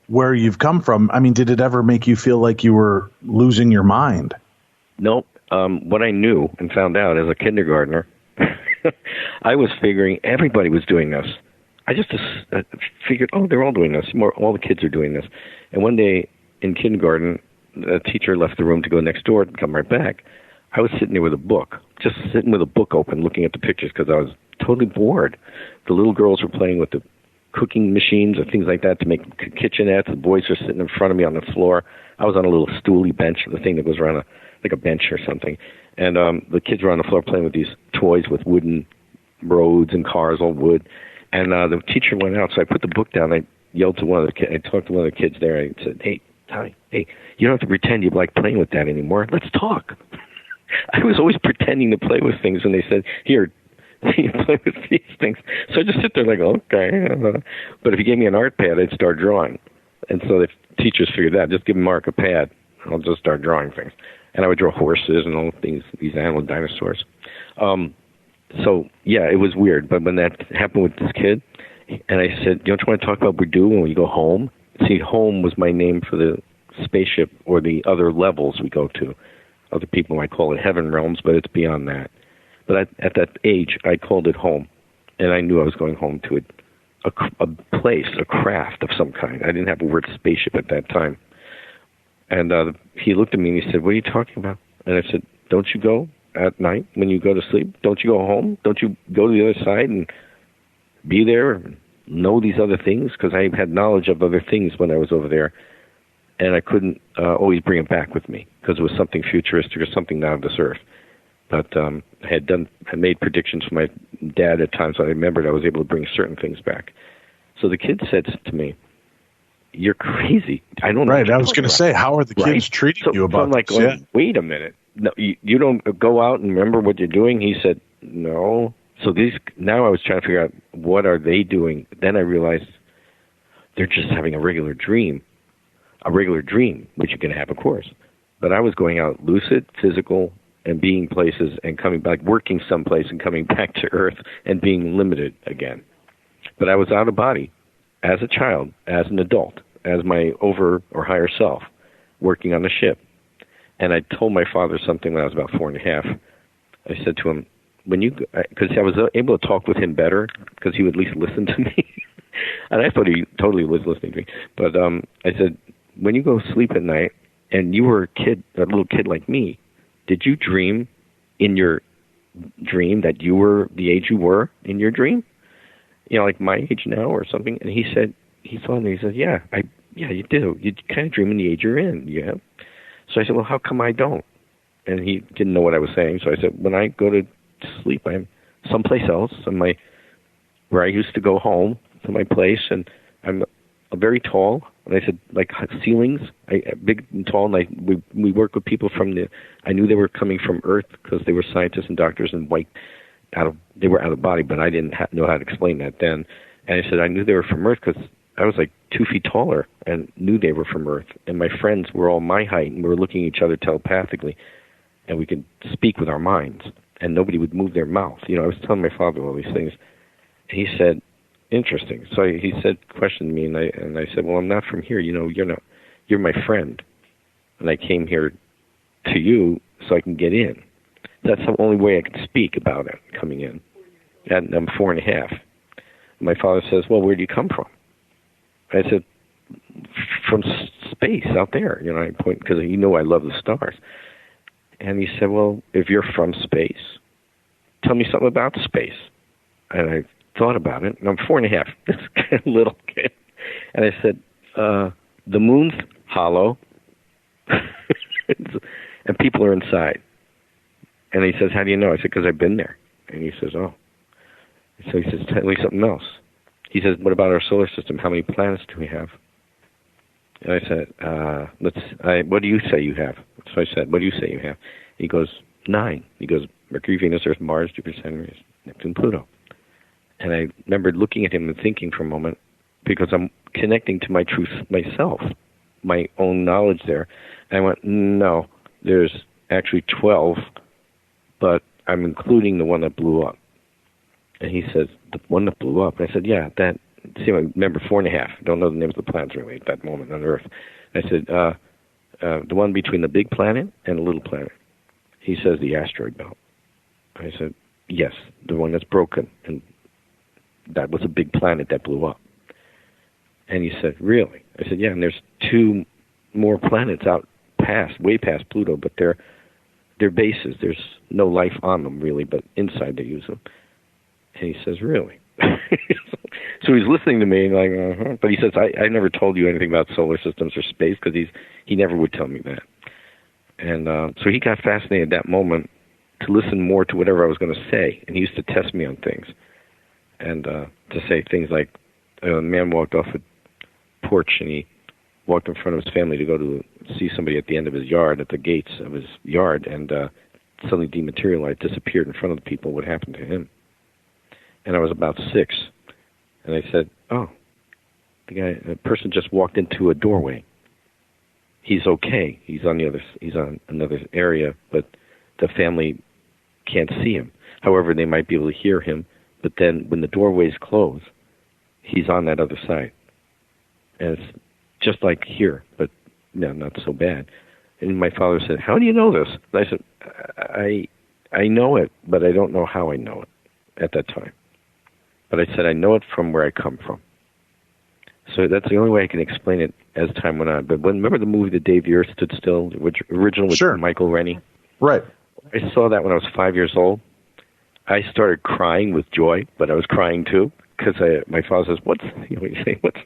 where you've come from? I mean, did it ever make you feel like you were losing your mind? Nope. What I knew and found out as a kindergartner, I was figuring everybody was doing this. I just figured, they're all doing this. All the kids are doing this. And one day in kindergarten, the teacher left the room to go next door and come right back. I was sitting there with a book, just sitting with a book open, looking at the pictures because I was totally bored. The little girls were playing with the cooking machines or things like that to make kitchenettes. The boys were sitting in front of me on the floor. I was on a little stooly bench, the thing that goes around like a bench or something. And the kids were on the floor playing with these toys with wooden roads and cars, all wood. And the teacher went out, so I put the book down. I yelled to one of the kids. I talked to one of the kids there. I said, hey, Tommy, hey, you don't have to pretend you like playing with that anymore. Let's talk. I was always pretending to play with things, and they said, here, you play with these things. So I just sit there like, okay. But if you gave me an art pad, I'd start drawing. And so the teachers figured that. Just give Mark a pad. I'll just start drawing things. And I would draw horses and all things, these animal dinosaurs. So, yeah, it was weird. But when that happened with this kid, and I said, don't you want to talk about what we do when we go home? See, home was my name for the spaceship or the other levels we go to. Other people might call it heaven realms, but it's beyond that. But at that age, I called it home. And I knew I was going home to a place, a craft of some kind. I didn't have the word spaceship at that time. And he looked at me and he said, what are you talking about? And I said, don't you go at night when you go to sleep? Don't you go home? Don't you go to the other side and be there and know these other things? Because I had knowledge of other things when I was over there. And I couldn't always bring it back with me because it was something futuristic or something not of this earth. But I made predictions for my dad at times. So I remembered I was able to bring certain things back. So the kid said to me, you're crazy. I don't know. Right. I was going to say, how are the kids treating you about I'm like, this? Wait a minute. No, you don't go out and remember what you're doing? He said, no. So now I was trying to figure out what are they doing. Then I realized they're just having a regular dream, which you can have, of course. But I was going out lucid, physical, and being places and coming back, working someplace and coming back to Earth and being limited again. But I was out of body as a child, as an adult, as my over or higher self, working on the ship. And I told my father something when I was about 4.5. I said to him, because I was able to talk with him better, because he would at least listen to me. And I thought he totally was listening to me. But I said, when you go sleep at night, and you were a little kid like me, did you dream in your dream that you were the age you were in your dream? Like my age now or something? And he said, he thought, and he said, yeah, you do. You kind of dream in the age you're in, yeah. So I said, well, how come I don't? And he didn't know what I was saying. So I said, when I go to sleep, I'm someplace else, where I used to go home to my place, and I'm very tall. And I said, like ceilings, big and tall. And we work with people I knew they were coming from Earth because they were scientists and doctors and they were out of body, but I didn't know how to explain that then. And I said, I knew they were from Earth because I was like 2 feet taller and knew they were from Earth. And my friends were all my height, and we were looking at each other telepathically, and we could speak with our minds, and nobody would move their mouth. I was telling my father all these things. And he said, interesting. So he questioned me, and I said, well, I'm not from here. You're my friend. And I came here to you so I can get in. That's the only way I could speak about it, coming in. And I'm 4.5. My father says, well, where do you come from? I said, from space out there. I point, because I love the stars. And he said, well, if you're from space, tell me something about space. And I thought about it, and I'm 4.5, this kind of little kid. And I said, the moon's hollow, and people are inside. And he says, how do you know? I said, because I've been there. And he says, oh. So he says, tell me something else. He says, what about our solar system? How many planets do we have? And I said, what do you say you have? So I said, what do you say you have? He goes, 9. He goes, Mercury, Venus, Earth, Mars, Jupiter, Saturn, Neptune, Pluto. And I remembered looking at him and thinking for a moment, because I'm connecting to my truth myself, my own knowledge there. And I went, no, there's actually 12, but I'm including the one that blew up. And he says, the one that blew up? And I said, yeah, that. See, I remember 4.5. I don't know the names of the planets really at that moment on Earth. I said, the one between the big planet and the little planet. He says, the asteroid belt. I said, yes, the one that's broken. And that was a big planet that blew up. And he said, really? I said, yeah, and there's 2 more planets way past Pluto, but they're bases. There's no life on them, really, but inside they use them. And he says, really? So he's listening to me, like, But he says, I never told you anything about solar systems or space, because he never would tell me that. And so he got fascinated at that moment to listen more to whatever I was going to say. And he used to test me on things. And to say things like, a man walked off a porch, and he walked in front of his family to go to see somebody at the end of his yard, at the gates of his yard, and suddenly dematerialized, disappeared in front of the people. What happened to him? And I was about 6. And I said, oh, the person just walked into a doorway. he's okay. He's on another area, but the family can't see him. However, they might be able to hear him, but then when the doorways close, he's on that other side. And it's just like here, but no, not so bad. And my father said, "How do you know this?" And I said, I know it, but I don't know how I know it at that time. But I said, I know it from where I come from. So that's the only way I can explain it as time went on. But remember the movie The Day the Earth Stood Still, which original with Sure. Michael Rennie? Right. I saw that when I was 5 years old. I started crying with joy, but I was crying too, because my father says, what's the matter?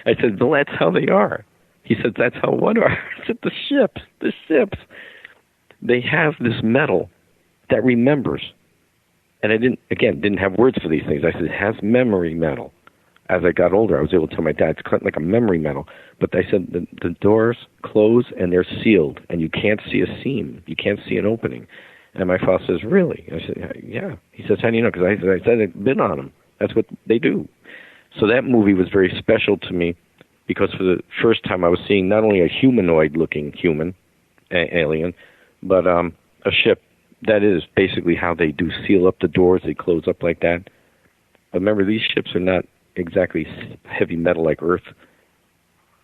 I said, well, that's how they are. He said, that's how what are? I said, the ships. They have this metal that remembers. And I didn't have words for these things. I said, it has memory metal. As I got older, I was able to tell my dad, it's kind of like a memory metal. But I said, the doors close and they're sealed, and you can't see a seam. You can't see an opening. And my father says, really? I said, yeah. He says, how do you know? Because I said I'd been on them. That's what they do. So that movie was very special to me because for the first time I was seeing not only a humanoid-looking human, alien, but a ship. That is basically how they do seal up the doors. They close up like that. But remember, these ships are not exactly heavy metal like Earth.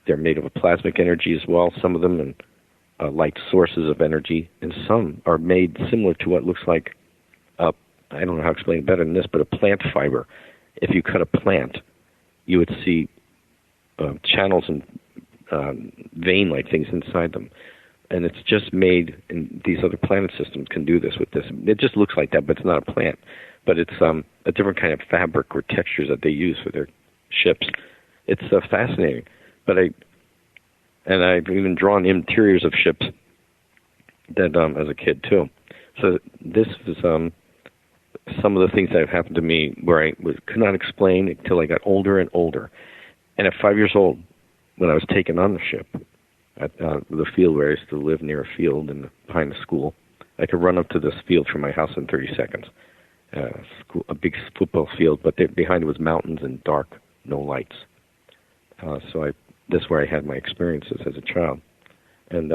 They're made of a plasmic energy as well, some of them, and light sources of energy. And some are made similar to what looks like, I don't know how to explain it better than this, but a plant fiber. If you cut a plant, you would see channels and vein-like things inside them. And it's just made, and these other planet systems can do this with this. It just looks like that, but it's not a plant. But it's a different kind of fabric or textures that they use for their ships. It's fascinating. But I've even drawn interiors of ships that as a kid too. So this is some of the things that have happened to me where I could not explain until I got older and older. And at 5 years old, when I was taken on the ship, at the field where I used to live near a field behind the school, I could run up to this field from my house in 30 seconds. A big football field, but behind it was mountains and dark, no lights. So this is where I had my experiences as a child. And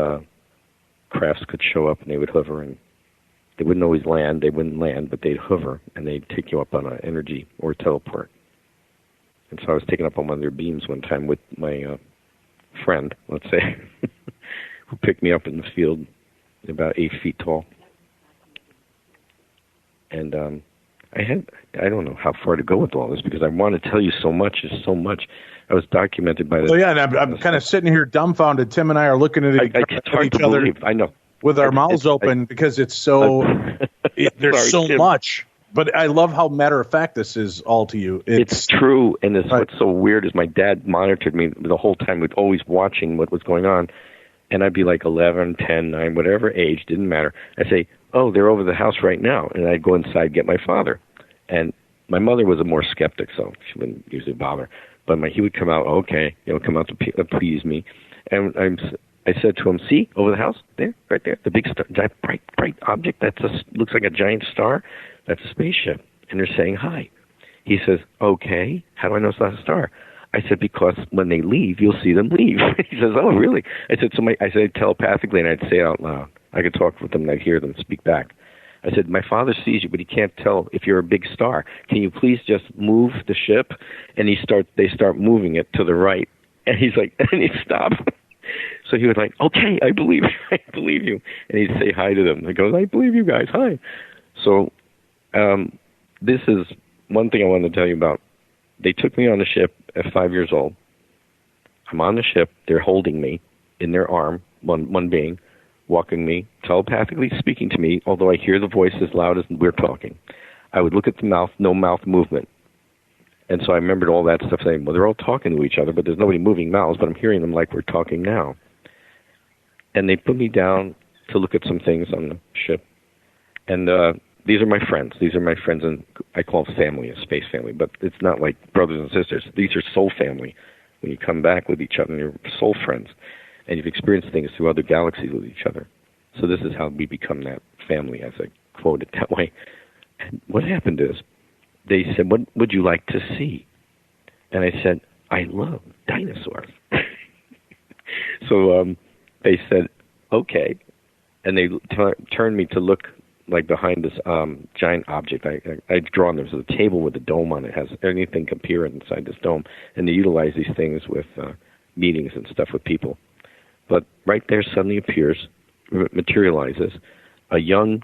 crafts could show up and they would hover, and they wouldn't always land. They wouldn't land, but they'd hover and they'd take you up on an energy or teleport. And so I was taken up on one of their beams one time with my friend, let's say, who picked me up in the field, about 8 feet tall. And I don't know how far to go with all this because I want to tell you so much. There's so much. I was documented by the... Oh, yeah, and I'm kind of sitting here dumbfounded. Tim and I are looking at each other I know. With our mouths open because it's so... there's so much. But I love how matter-of-fact this is all to you. It's true, and what's so weird is my dad monitored me the whole time, with always watching what was going on, and I'd be like 11, 10, 9, whatever age, didn't matter. I'd say, oh, they're over the house right now, and I'd go inside and get my father. And my mother was a more skeptic, so she wouldn't usually bother. But he would come out, okay, come out to please me. And I said to him, see, over the house, there, right there, the big star, giant, bright object that looks like a giant star. That's a spaceship, and they're saying hi. He says, okay, how do I know it's not a star? I said, because when they leave, you'll see them leave. He says, oh, really? I said, I said telepathically, and I'd say it out loud. I could talk with them, and I'd hear them speak back. I said, my father sees you, but he can't tell if you're a big star. Can you please just move the ship? And they start moving it to the right. And he's like, and he stopped. So he was like, okay, I believe you. And he'd say hi to them. He goes, I believe you guys, hi. So this is one thing I wanted to tell you about. They took me on the ship at 5 years old. I'm on the ship. They're holding me in their arm, one being, walking me, telepathically speaking to me, although I hear the voice as loud as we're talking. I would look at the mouth, no mouth movement. And so I remembered all that stuff, saying, well, they're all talking to each other, but there's nobody moving mouths, but I'm hearing them like we're talking now. And they put me down to look at some things on the ship. And these are my friends. These are my friends, and I call them family, a space family, but it's not like brothers and sisters. These are soul family. When you come back with each other, and you're soul friends, and you've experienced things through other galaxies with each other. So this is how we become that family, as I quote it that way. And what happened is, they said, what would you like to see? And I said, I love dinosaurs. So they said, okay. And they turned me to look like behind this giant object. I'd drawn, there's a table with a dome on it. Has anything can appear inside this dome. And they utilize these things with meetings and stuff with people. But right there suddenly materializes a young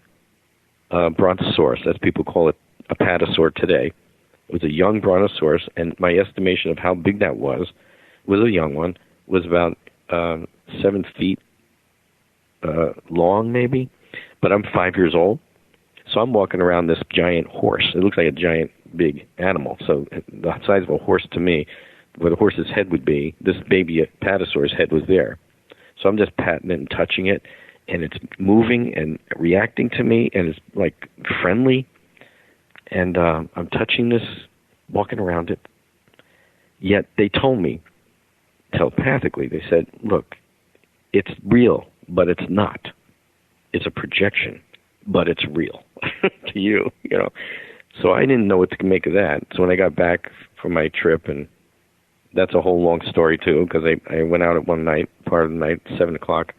brontosaurus, as people call it, a patasaur today. It was a young brontosaurus, and my estimation of how big that was a young one, was about 7 feet long, maybe. But I'm 5 years old, so I'm walking around this giant horse. It looks like a giant, big animal. So the size of a horse to me, where the horse's head would be, this baby patasaur's head was there. So I'm just patting it and touching it, and it's moving and reacting to me, and it's like friendly. And I'm touching this, walking around it. Yet they told me telepathically, they said, look, it's real, but it's not. It's a projection, but it's real to you, you know. So I didn't know what to make of that. So when I got back from my trip, and that's a whole long story too, because I went out at one night, part of the night, 7 o'clock.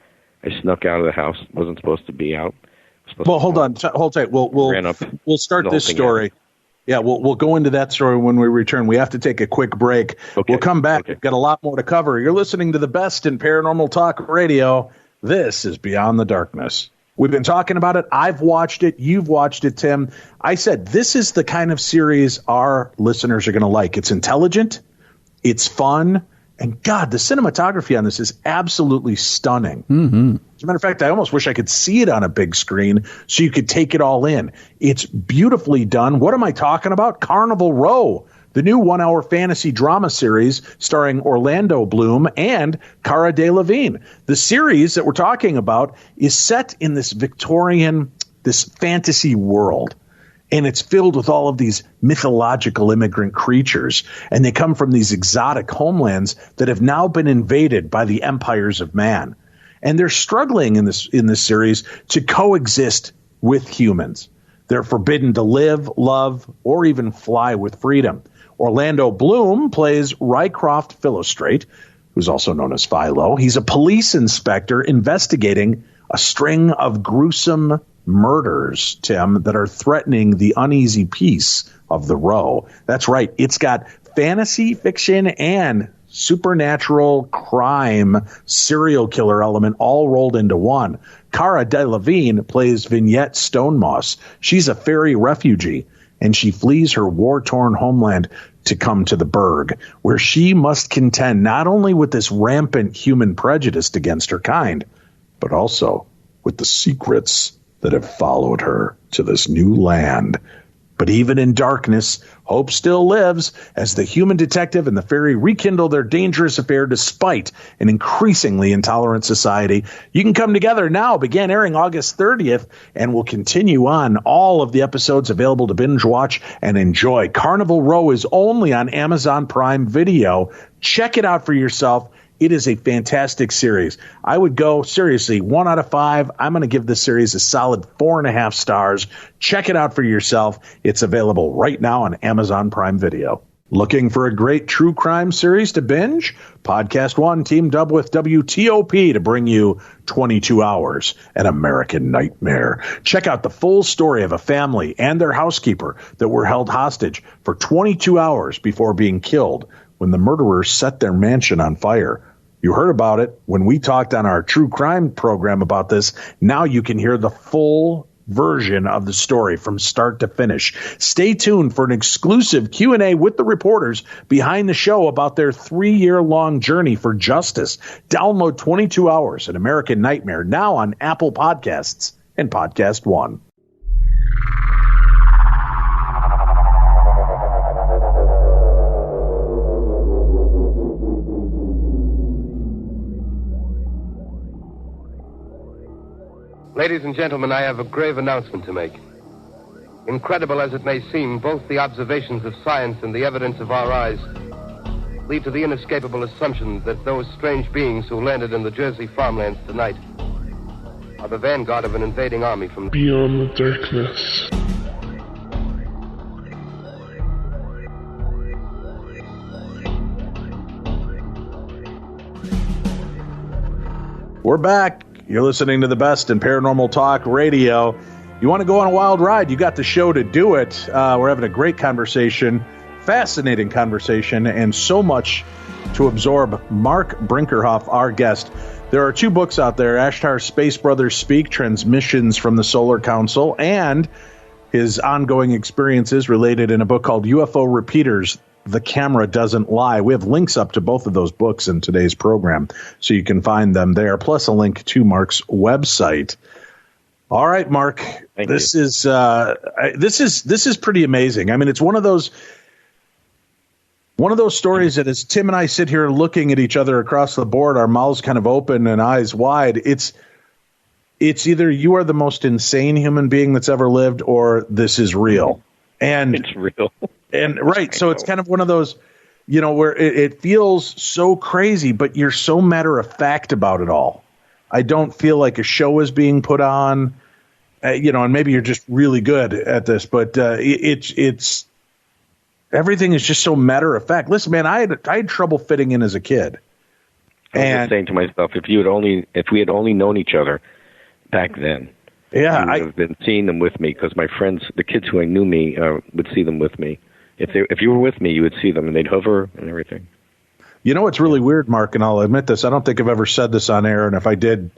I snuck out of the house. Wasn't supposed to be out. Well, hold tight. We'll start this story. Yeah, we'll go into that story when we return. We have to take a quick break. Okay. We'll come back. Okay. We've got a lot more to cover. You're listening to the best in paranormal talk radio. This is Beyond the Darkness. We've been talking about it. I've watched it. You've watched it, Tim. I said this is the kind of series our listeners are going to like. It's intelligent. It's fun. And, God, the cinematography on this is absolutely stunning. Mm-hmm. As a matter of fact, I almost wish I could see it on a big screen so you could take it all in. It's beautifully done. What am I talking about? Carnival Row, the new 1-hour fantasy drama series starring Orlando Bloom and Cara Delevingne. The series that we're talking about is set in this Victorian, this fantasy world. And it's filled with all of these mythological immigrant creatures. And they come from these exotic homelands that have now been invaded by the empires of man. And they're struggling in this series to coexist with humans. They're forbidden to live, love, or even fly with freedom. Orlando Bloom plays Rycroft Philostrate, who's also known as Philo. He's a police inspector investigating a string of gruesome murders, Tim, that are threatening the uneasy peace of the Row. That's right. It's got fantasy fiction and supernatural crime serial killer element all rolled into one. Cara Delevingne plays Vignette Stonemoss. She's a fairy refugee, and she flees her war-torn homeland to come to the Burg, where she must contend not only with this rampant human prejudice against her kind, but also with the secrets that have followed her to this new land. But even in darkness, hope still lives as the human detective and the fairy rekindle their dangerous affair despite an increasingly intolerant society. You Can Come Together now began airing August 30th and will continue on. All of the episodes available to binge watch and enjoy. Carnival Row is only on Amazon Prime Video. Check it out for yourself. It is a fantastic series. I would go, seriously, 1 out of 5. I'm going to give this series a solid 4.5 stars. Check it out for yourself. It's available right now on Amazon Prime Video. Looking for a great true crime series to binge? Podcast One teamed up with WTOP to bring you 22 Hours, an American Nightmare. Check out the full story of a family and their housekeeper that were held hostage for 22 hours before being killed when the murderers set their mansion on fire. You heard about it when we talked on our true crime program about this. Now you can hear the full version of the story from start to finish. Stay tuned for an exclusive Q&A with the reporters behind the show about their 3-year-long journey for justice. Download 22 Hours, an American Nightmare, now on Apple Podcasts and Podcast One. Ladies and gentlemen, I have a grave announcement to make. Incredible as it may seem, both the observations of science and the evidence of our eyes lead to the inescapable assumption that those strange beings who landed in the Jersey farmlands tonight are the vanguard of an invading army from beyond the darkness. We're back. You're listening to the best in paranormal talk radio. You want to go on a wild ride? You got the show to do it. We're having a great conversation, fascinating conversation, and so much to absorb. Marc Brinkerhoff, our guest. There are 2 books out there, Ashtar Space Brothers Speak, Transmissions from the Solar Council, and his ongoing experiences related in a book called UFO Repeaters, The Camera Doesn't Lie. We have links up to both of those books in today's program, so you can find them there, plus a link to Marc's website. All right, Marc, this is pretty amazing. I mean, it's one of those stories that as Tim and I sit here looking at each other across the board, our mouths kind of open and eyes wide, it's either you are the most insane human being that's ever lived or this is real. And it's real. And right, so it's kind of one of those, where it feels so crazy, but you're so matter of fact about it all. I don't feel like a show is being put on, and maybe you're just really good at this, but it's everything is just so matter of fact. Listen, man, I had trouble fitting in as a kid. I was just saying to myself, if we had only known each other back then, I would have been seeing them with me, because my friends, the kids who knew me, would see them with me. If you were with me, you would see them, and they'd hover and everything. You know what's really weird, Marc, and I'll admit this, I don't think I've ever said this on air, and if I did,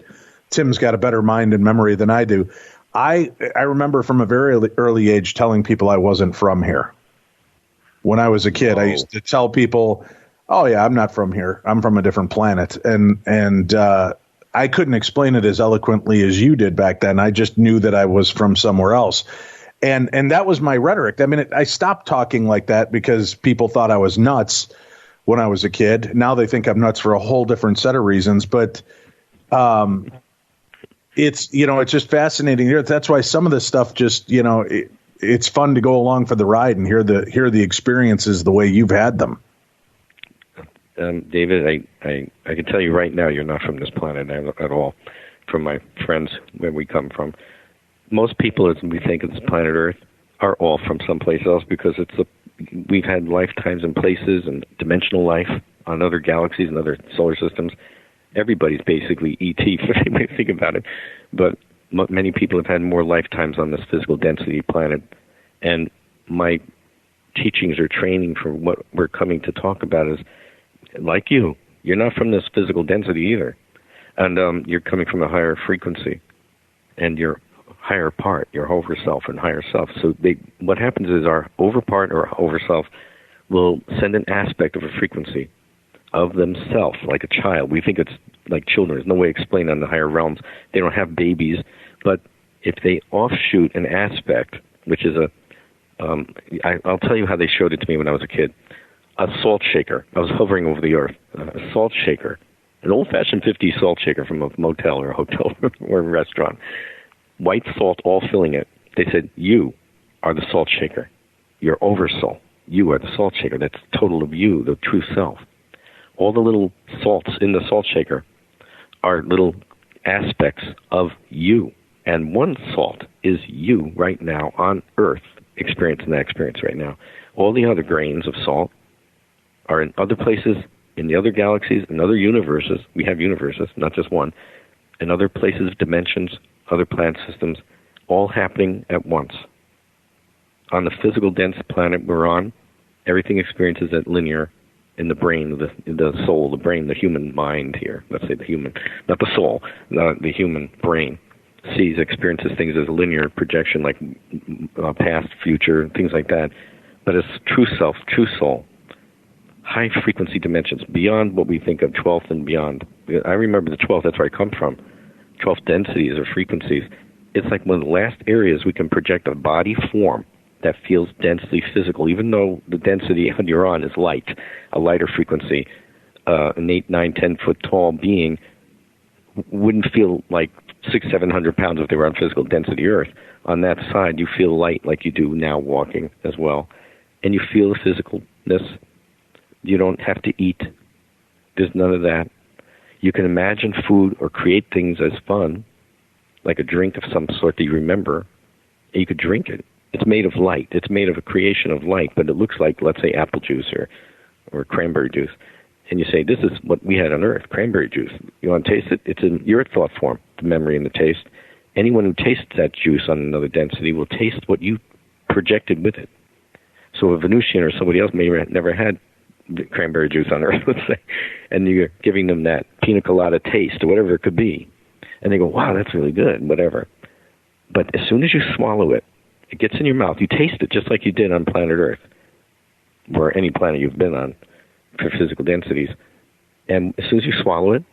Tim's got a better mind and memory than I do. I remember from a very early age telling people I wasn't from here. When I was a kid, I used to tell people, oh, yeah, I'm not from here. I'm from a different planet. And I couldn't explain it as eloquently as you did back then. I just knew that I was from somewhere else. And that was my rhetoric. I mean, I stopped talking like that because people thought I was nuts when I was a kid. Now they think I'm nuts for a whole different set of reasons. But it's just fascinating. That's why some of this stuff just, it's fun to go along for the ride and hear the experiences the way you've had them. David, I can tell you right now, you're not from this planet at all. From my friends where we come from, most people, as we think of this planet Earth, are all from someplace else, because we've had lifetimes and places and dimensional life on other galaxies and other solar systems. Everybody's basically ET, if you think about it. But many people have had more lifetimes on this physical density planet. And my teachings or training for what we're coming to talk about is, like you're not from this physical density either. And you're coming from a higher frequency. And your higher part, your over self and higher self. So what happens is our over part or over self will send an aspect of a frequency of themselves, like a child. We think it's like children. There's no way to explain on the higher realms. They don't have babies. But if they offshoot an aspect, which is I'll tell you how they showed it to me when I was a kid. A salt shaker. I was hovering over the earth. A salt shaker. An old-fashioned 50s salt shaker from a motel or a hotel or a restaurant. White salt all filling it. They said, you are the salt shaker. Your oversoul. You are the salt shaker. That's total of you, the true self. All the little salts in the salt shaker are little aspects of you. And one salt is you right now on Earth, experiencing that experience right now. All the other grains of salt are in other places, in the other galaxies, in other universes. We have universes, not just one. In other places, dimensions, other planet systems, all happening at once. On the physical dense planet we're on, everything experiences that linear in the brain, the soul, the brain, the human mind here. Let's say the human, not the soul, the human brain experiences things as a linear projection, like past, future, things like that. But it's true self, true soul, high frequency dimensions, beyond what we think of 12th and beyond. I remember the 12th, that's where I come from. 12th densities or frequencies. It's like one of the last areas we can project a body form that feels densely physical, even though the density you're on is light, a lighter frequency. An 8, 9, 10 foot tall being wouldn't feel like 600-700 pounds if they were on physical density Earth. On that side, you feel light like you do now walking as well. And you feel the physicalness. You don't have to eat. There's none of that. You can imagine food or create things as fun, like a drink of some sort that you remember, and you could drink it. It's made of light. It's made of a creation of light, but it looks like, let's say, apple juice or cranberry juice. and you say, this is what we had on Earth, cranberry juice. You want to taste it? It's in your thought form, the memory and the taste. Anyone who tastes that juice on another density will taste what you projected with it. So a Venusian or somebody else may have never had cranberry juice on Earth, let's say, and you're giving them that pina colada taste or whatever it could be, and they go, wow, that's really good, whatever. But as soon as you swallow it, it gets in your mouth. You taste it just like you did on planet Earth, or any planet you've been on for physical densities. And as soon as you swallow it,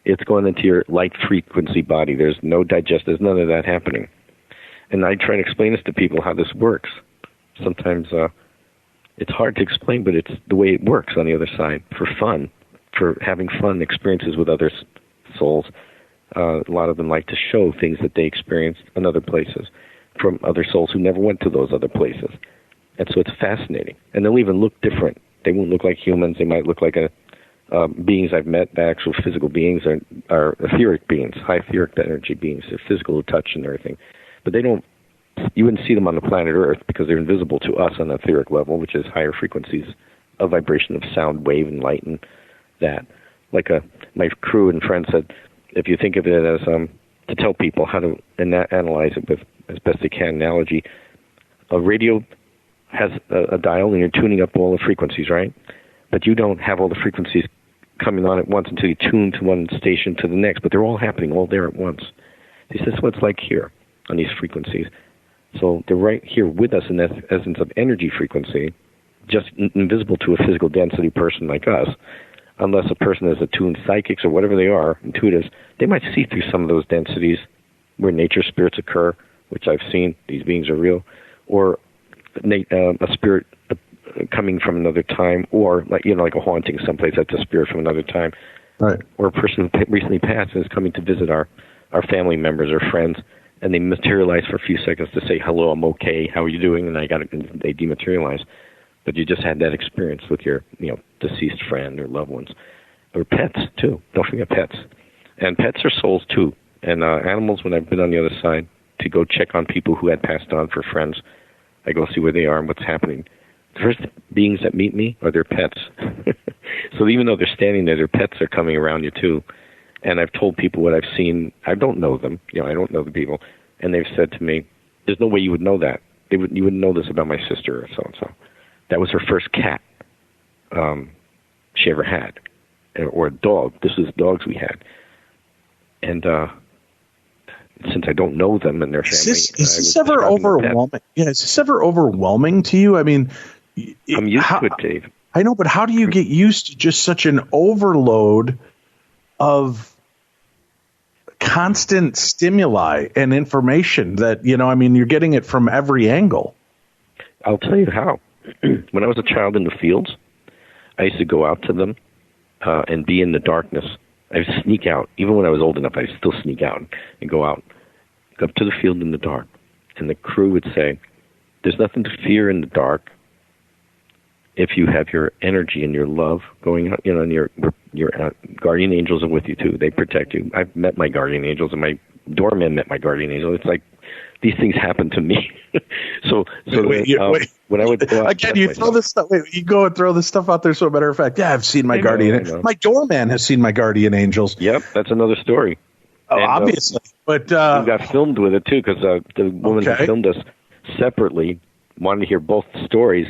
it's going into your light frequency body. There's no digest. There's none of that happening. And I try to explain this to people, how this works. Sometimes it's hard to explain, but it's the way it works on the other side, for fun, for having fun experiences with other souls. A lot of them like to show things that they experienced in other places from other souls who never went to those other places. And so it's fascinating. And they'll even look different. They won't look like humans. They might look like beings I've met. The actual physical beings are etheric beings, high etheric energy beings. They're physical to touch and everything. But they don't. You wouldn't see them on the planet Earth because they're invisible to us on the etheric level, which is higher frequencies of vibration of sound, wave, and light, and that. Like my crew and friends said, if you think of it as to tell people how to analyze it with as best they can analogy, a radio has a dial and you're tuning up all the frequencies, right? But you don't have all the frequencies coming on at once until you tune to one station to the next, but they're all happening all there at once. This is what it's like here on these frequencies. So they're right here with us in the essence of energy frequency, just invisible to a physical density person like us. Unless a person is attuned psychics or whatever they are, intuitives, they might see through some of those densities where nature spirits occur, which I've seen. These beings are real. Or a spirit coming from another time, or like a haunting someplace, that's a spirit from another time. Right. Or a person who recently passed and is coming to visit our family members or friends, and they materialize for a few seconds to say, hello, I'm okay, how are you doing? And they dematerialize. But you just had that experience with your deceased friend or loved ones. Or pets, too. Don't forget pets. And pets are souls, too. And animals, when I've been on the other side to go check on people who had passed on for friends, I go see where they are and what's happening. The first beings that meet me are their pets. So even though they're standing there, their pets are coming around you, too. And I've told people what I've seen. I don't know them. I don't know the people. And they've said to me, there's no way you would know that. You wouldn't know this about my sister or so-and-so. That was her first cat she ever had, or a dog. This is dogs we had. And since I don't know them and their family, is this ever overwhelming? Yeah, is this ever overwhelming to you? I mean, I'm used to it, Dave. I know, but how do you get used to just such an overload of constant stimuli and information that, you're getting it from every angle? I'll tell you how. When I was a child in the fields, I used to go out to them and be in the darkness. I would sneak out. Even when I was old enough, I would still sneak out and go out up to the field in the dark. And the crew would say, there's nothing to fear in the dark if you have your energy and your love going out, and your guardian angels are with you, too. They protect you. I've met my guardian angels, and my doorman met my guardian angel. It's like these things happen to me. When I would go out, again, you throw this stuff. You go and throw this stuff out there. So, matter of fact, I've seen my guardian. My doorman has seen my guardian angels. Yep, that's another story. Oh, and, obviously, but we got filmed with it too because the woman who filmed us separately wanted to hear both stories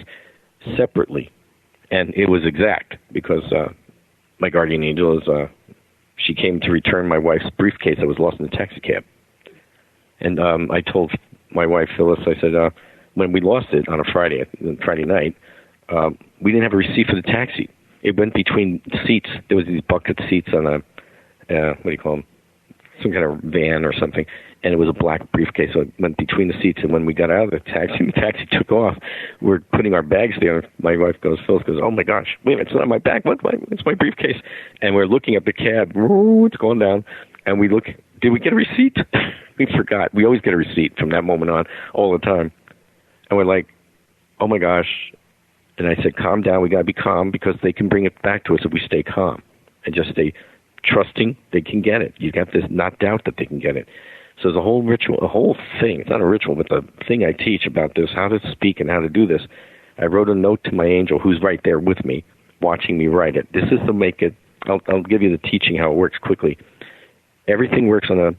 separately, and it was exact because my guardian angel is she came to return my wife's briefcase that was lost in the taxi cab. And I told my wife, Phyllis, I said, when we lost it on a Friday night, we didn't have a receipt for the taxi. It went between seats. There was these bucket seats on a, what do you call them, some kind of van or something, and it was a black briefcase, so it went between the seats. And when we got out of the taxi took off. We're putting our bags there. My wife Phyllis goes, oh my gosh, wait a minute, it's not my bag. It's my briefcase. And we're looking at the cab. It's going down. And we look, did we get a receipt? We forgot. We always get a receipt from that moment on, all the time. And we're like, oh my gosh. And I said, calm down. We got to be calm because they can bring it back to us if we stay calm and just stay trusting they can get it. You got this, not doubt that they can get it. So there's a whole ritual, a whole thing. It's not a ritual, but the thing I teach about this, how to speak and how to do this. I wrote a note to my angel who's right there with me watching me write it. This is to make it, I'll give you the teaching how it works quickly. Everything works on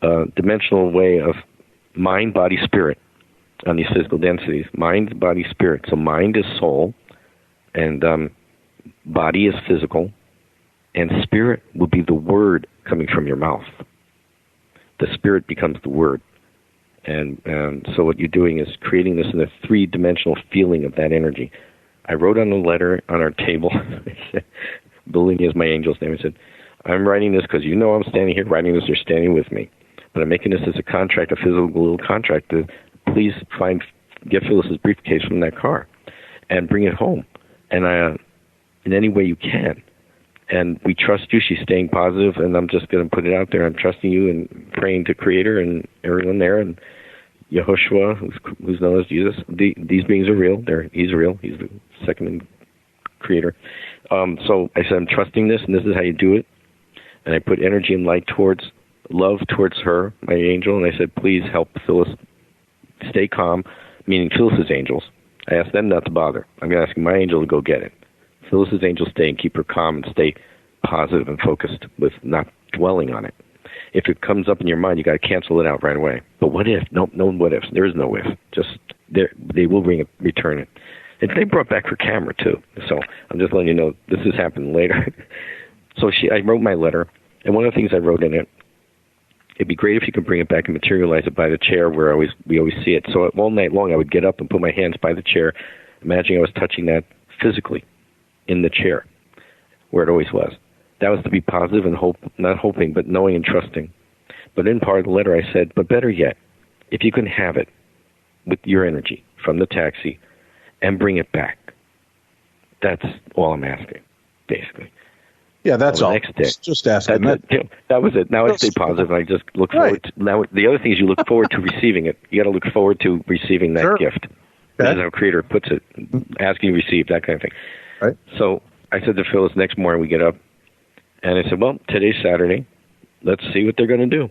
a dimensional way of mind, body, spirit on these physical densities. Mind, body, spirit. So mind is soul, and body is physical, and spirit will be the word coming from your mouth. The spirit becomes the word. And so what you're doing is creating this in a three-dimensional feeling of that energy. I wrote on the letter on our table, Bellini is my angel's name, I said, I'm writing this because you know I'm standing here writing this, you're standing with me. But I'm making this as a contract, a physical little contract, to please get Phyllis's briefcase from that car and bring it home. And in any way you can. And we trust you. She's staying positive, and I'm just going to put it out there. I'm trusting you and praying to Creator and everyone there, and Yehoshua, who's known as Jesus. These beings are real. He's real. He's the second Creator. So I said, I'm trusting this, and this is how you do it. And I put energy and light towards love towards her, my angel, and I said, please help Phyllis stay calm, meaning Phyllis's angels. I asked them not to bother. I'm asking my angel to go get it. Phyllis's angels stay and keep her calm and stay positive and focused with not dwelling on it. If it comes up in your mind, you got to cancel it out right away. But what if? No what ifs. There is no if. Just they will return it. And they brought back her camera too. So I'm just letting you know this has happened later. So I wrote my letter, and one of the things I wrote in it, it'd be great if you could bring it back and materialize it by the chair where we always see it. So all night long I would get up and put my hands by the chair, imagining I was touching that physically in the chair where it always was. That was to be positive and not hoping, but knowing and trusting. But in part of the letter I said, but better yet, if you can have it with your energy from the taxi and bring it back. That's all I'm asking, basically. Yeah, that's all. Next day. Just asking. That was it. Now I stay positive, and I just look forward to. Now, the other thing is you look forward to receiving it. You got to look forward to receiving that gift. That's how Creator puts it. Asking, receive, that kind of thing. Right. So I said to Phyllis, next morning we get up, and I said, well, today's Saturday. Let's see what they're going to do.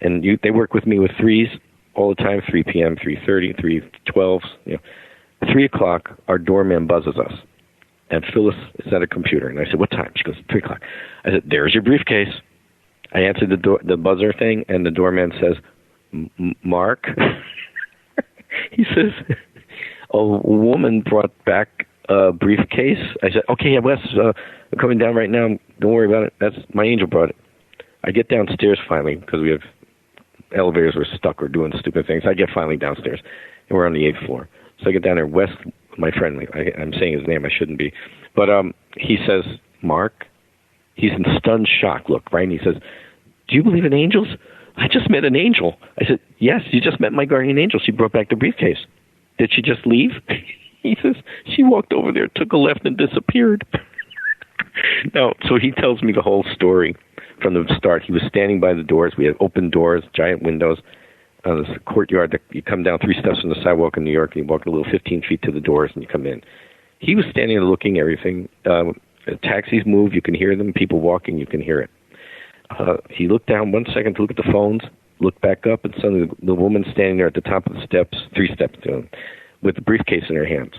And they work with me with 3s all the time, 3 p.m., 3:30, 3:12. 3 o'clock, our doorman buzzes us. And Phyllis is at a computer. And I said, what time? She goes, 3 o'clock. I said, there's your briefcase. I answered the buzzer thing, and the doorman says, Mark? He says, a woman brought back a briefcase. I said, okay, Wes, I'm coming down right now. Don't worry about it. That's my angel brought it. I get downstairs finally, because we have elevators were stuck or doing stupid things. I get finally downstairs, and we're on the 8th floor. So I get down there. Wes, my friend, I'm saying his name, I shouldn't be. But he says, Mark, he's in stunned shock look, right? And he says, do you believe in angels? I just met an angel. I said, yes, you just met my guardian angel. She brought back the briefcase. Did she just leave? He says, she walked over there, took a left, and disappeared. No, so he tells me the whole story from the start. He was standing by the doors. We had open doors, giant windows. This courtyard that you come down 3 steps from the sidewalk in New York, and you walk a little 15 feet to the doors, and you come in. He was standing there looking at everything. Taxis move, you can hear them. People walking, you can hear it. He looked down 1 second to look at the phones, looked back up, and suddenly the woman standing there at the top of the steps, 3 steps down, with the briefcase in her hands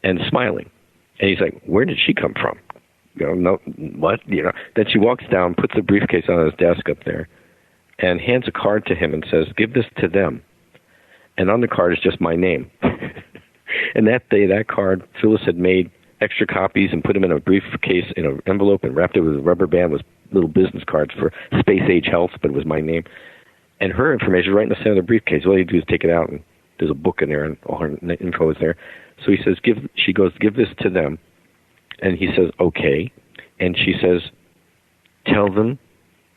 and smiling. And he's like, where did she come from? No, what? Then she walks down, puts the briefcase on his desk up there, and hands a card to him and says, give this to them. And on the card is just my name. And that day, that card, Phyllis had made extra copies and put them in a briefcase in an envelope and wrapped it with a rubber band with little business cards for space-age health, but it was my name. And her information is right in the center of the briefcase. All you do is take it out, and there's a book in there, and all her info is there. So he says, she goes, give this to them. And he says, okay. And she says, tell them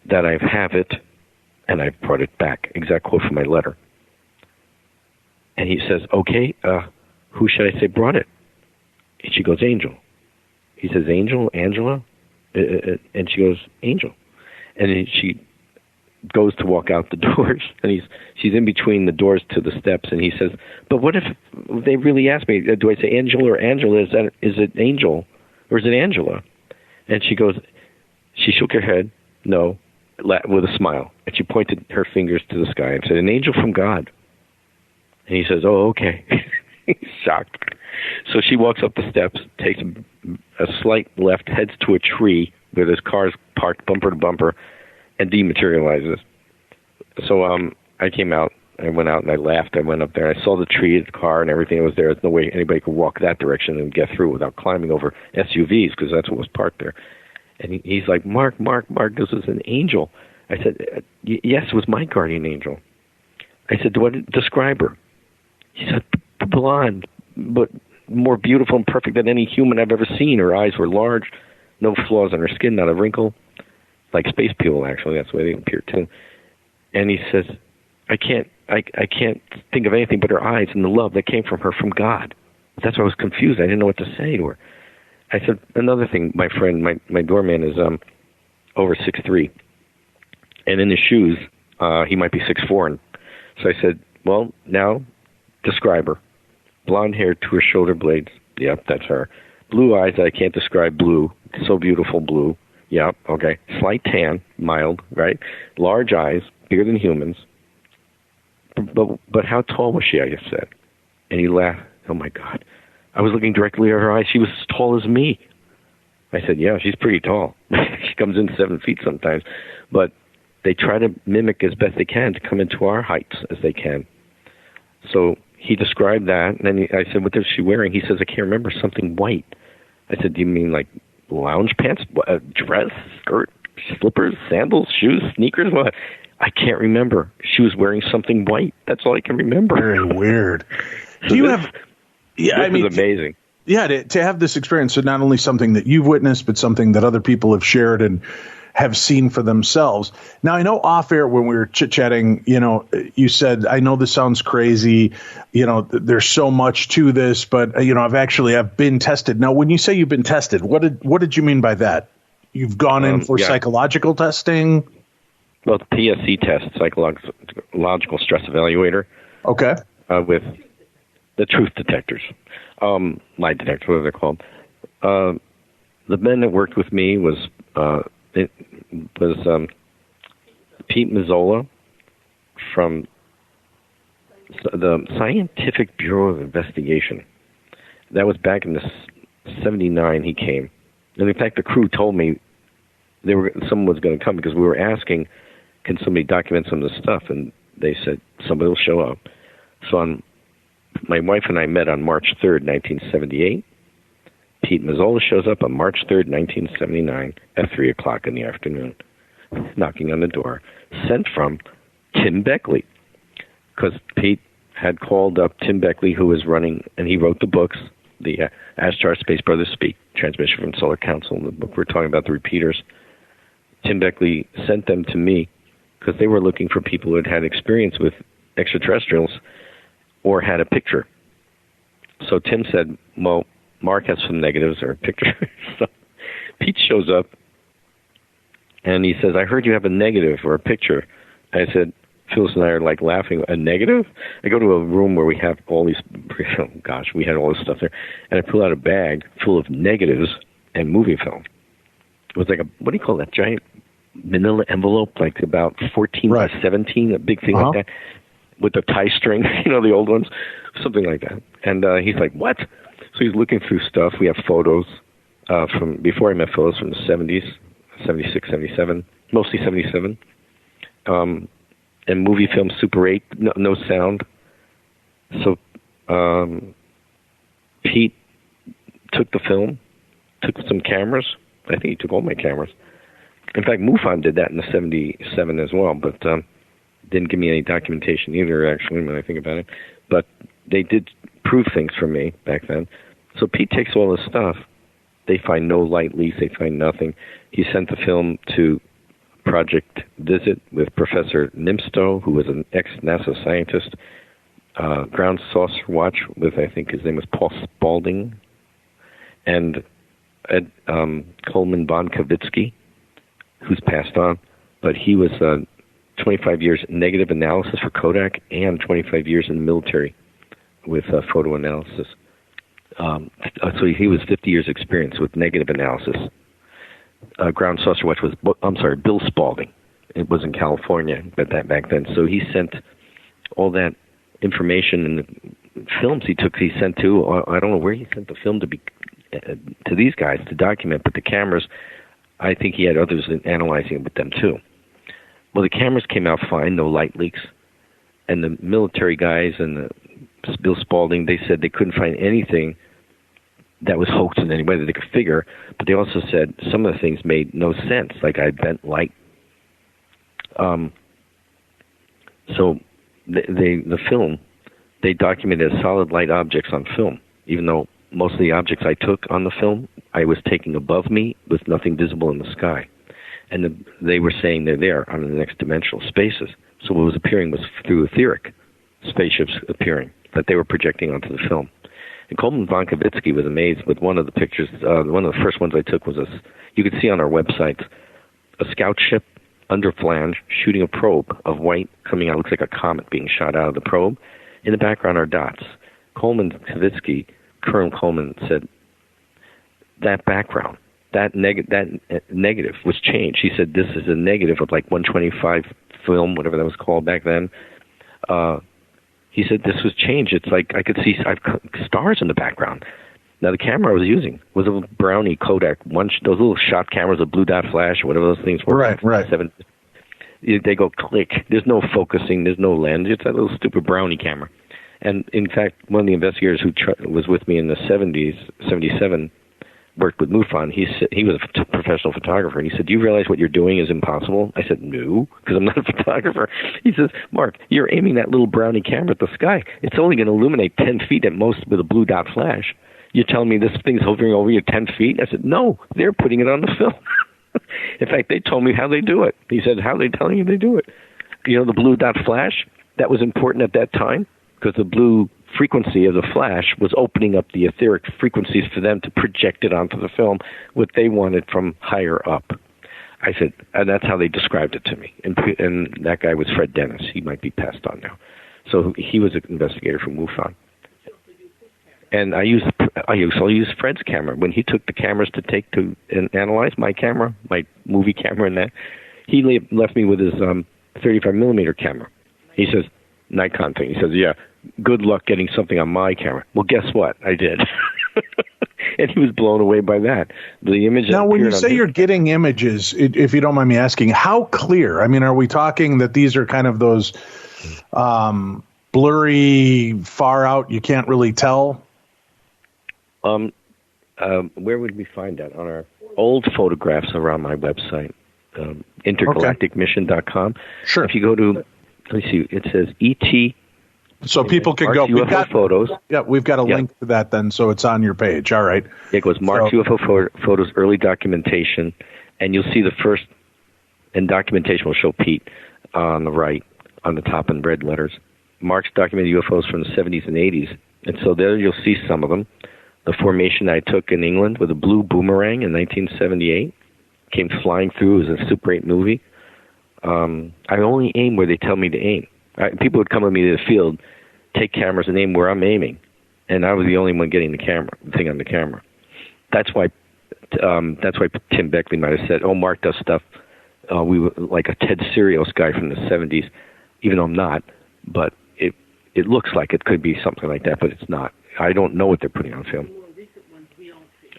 that I have it, and I brought it back. Exact quote from my letter. And he says, okay, who should I say brought it? And she goes, Angel. He says, Angel, Angela? And she goes, Angel. And she goes to walk out the doors, and she's in between the doors to the steps, and he says, but what if they really ask me, do I say Angel or Angela? Is it Angel or is it Angela? And she goes, she shook her head, no, with a smile, and she pointed her fingers to the sky and said, an angel from God. And he says, oh, okay. He's shocked. So she walks up the steps, takes a a slight left, heads to a tree where there's cars parked bumper to bumper, and dematerializes. So I came out, I went out and I laughed. I went up there, I saw the tree, the car, and everything that was there. There's no way anybody could walk that direction and get through without climbing over SUVs, because that's what was parked there. And he's like, Mark, this is an angel. I said, yes, it was my guardian angel. I said, describe her. He said, blonde, but more beautiful and perfect than any human I've ever seen. Her eyes were large, no flaws in her skin, not a wrinkle. Like space people, actually. That's the way they appear, too. And he says, I can't think of anything but her eyes and the love that came from her, from God. That's why I was confused. I didn't know what to say to her. I said, another thing, my friend, my doorman is over 6'3", and in his shoes, he might be 6'4". And so I said, well, now describe her. Blonde hair to her shoulder blades. Yep, that's her. Blue eyes, I can't describe blue. So beautiful blue. Yep, okay. Slight tan, mild, right? Large eyes, bigger than humans. But how tall was she, I just said. And he laughed. Oh, my God. I was looking directly at her eyes. She was as tall as me. I said, yeah, she's pretty tall. She comes in 7 feet sometimes. But they try to mimic as best they can to come into our heights as they can. So he described that, and then I said, what is she wearing? He says, I can't remember, something white. I said, do you mean like lounge pants, dress, skirt, slippers, sandals, shoes, sneakers? What? I can't remember. She was wearing something white. That's all I can remember. Very weird. So Do you have... Yeah, this is amazing. Yeah, to have this experience, so not only something that you've witnessed, but something that other people have shared and have seen for themselves. Now, I know off air when we were chit-chatting, you said, I know this sounds crazy, there's so much to this, but, I've been tested. Now, when you say you've been tested, what did you mean by that? You've gone in for psychological testing? Well, the PSC test, psychological stress evaluator. Okay. With the truth detectors, lie detectors, whatever they're called. The men that worked with me was Pete Mazzola from the Scientific Bureau of Investigation. That was back in the 79 he came. And in fact, the crew told me someone was going to come because we were asking, can somebody document some of this stuff? And they said, somebody will show up. So my wife and I met on March 3rd, 1978. Pete Mazzola shows up on March 3rd, 1979 at 3 o'clock in the afternoon, knocking on the door, sent from Tim Beckley, because Pete had called up Tim Beckley, who was running, and he wrote the books, the Ashtar Space Brothers Speak, Transmission from Solar Council, the book we're talking about, the repeaters. Tim Beckley sent them to me because they were looking for people who had had experience with extraterrestrials or had a picture. So Tim said, well, Mark has some negatives or a picture. So Pete shows up, and he says, I heard you have a negative or a picture. I said, Phyllis and I are like laughing. A negative? I go to a room where we have all these, we had all this stuff there. And I pull out a bag full of negatives and movie film. It was like what do you call that, giant manila envelope, like about 14 by 17, a big thing like that, with the tie string, the old ones, something like that. And he's like, what? So he's looking through stuff. We have photos from before I met Phyllis from the 70s, 76, 77, mostly 77. And movie film Super 8, no sound. So Pete took the film, took some cameras. I think he took all my cameras. In fact, MUFON did that in the 77 as well, but didn't give me any documentation either, actually, when I think about it. But they did prove things for me back then. So Pete takes all this stuff. They find no light leaks. They find nothing. He sent the film to Project Visit with Professor Nimsto, who was an ex-NASA scientist. Ground Saucer Watch with, I think his name was Paul Spaulding. And Ed Coleman Bonkavitsky, who's passed on. But he was 25 years negative analysis for Kodak and 25 years in the military with photo analysis. So he was 50 years experience with negative analysis. Ground Saucer Watch was, Bill Spaulding. It was in California back then. So he sent all that information and the films he took, he sent to, I don't know where he sent the film to be to these guys to document, but the cameras, I think he had others analyzing it with them too. Well, the cameras came out fine, no light leaks, and the military guys and Bill Spaulding, they said they couldn't find anything that was hoaxed in any way that they could figure, but they also said some of the things made no sense, like I bent light. So the film, they documented solid light objects on film, even though most of the objects I took on the film, I was taking above me with nothing visible in the sky. And they were saying they're there on the next dimensional spaces. So what was appearing was through etheric spaceships appearing that they were projecting onto the film. And Coleman von Kavitsky was amazed with one of the pictures. One of the first ones I took was you could see on our website, a scout ship under flange shooting a probe of white coming out. It looks like a comet being shot out of the probe. In the background are dots. Coleman Kavitsky, Colonel Coleman, said that background, that negative was changed. He said this is a negative of like 125 film, whatever that was called back then. He said this was changed. It's like I could see stars in the background. Now the camera I was using was a Brownie Kodak, those little shot cameras, a blue dot flash, or whatever those things were. Right. They go click. There's no focusing. There's no lens. It's that little stupid Brownie camera. And in fact, one of the investigators who was with me in the 70s, 77, worked with MUFON. He was a professional photographer, and he said, "Do you realize what you're doing is impossible?" I said, "No, because I'm not a photographer." He says, "Mark, you're aiming that little Brownie camera at the sky. It's only going to illuminate 10 feet at most with a blue dot flash. You're telling me this thing's hovering over you 10 feet?" I said, "No, they're putting it on the film." In fact, they told me how they do it. He said, "How are they telling you they do it?" You know, the blue dot flash, that was important at that time because the blue frequency of the flash was opening up the etheric frequencies for them to project it onto the film, what they wanted from higher up. I said, and that's how they described it to me. And that guy was Fred Dennis. He might be passed on now. So he was an investigator from MUFON. And I used Fred's camera. When he took the cameras to take to analyze my camera, my movie camera and that, he left me with his 35 millimeter camera. He says, Nikon thing. He says, "Yeah, good luck getting something on my camera." Well, guess what? I did. And he was blown away by that. The image. Now, when you say you're getting images, if you don't mind me asking, how clear? I mean, are we talking that these are kind of those blurry, far out, you can't really tell? Where would we find that? On our old photographs around my website, intergalacticmission.com. Sure. If you go to, let me see, it says ET. So people can go. We've got photos. Yeah, we've got a link to that then, so it's on your page. All right. It goes Mark's UFO photos, early documentation, and you'll see the first, and documentation will show Pete on the right, on the top in red letters. Mark's documented UFOs from the 70s and 80s, and so there you'll see some of them. The formation I took in England with a blue boomerang in 1978 came flying through. It was a Super 8 movie. I only aim where they tell me to aim. People would come with me to the field, take cameras and aim where I'm aiming, and I was the only one getting the thing on the camera. That's why Tim Beckley might have said, "Oh, Mark does stuff." We were like a Ted Sirios guy from the 70s, even though I'm not. But it looks like it could be something like that, but it's not. I don't know what they're putting on film.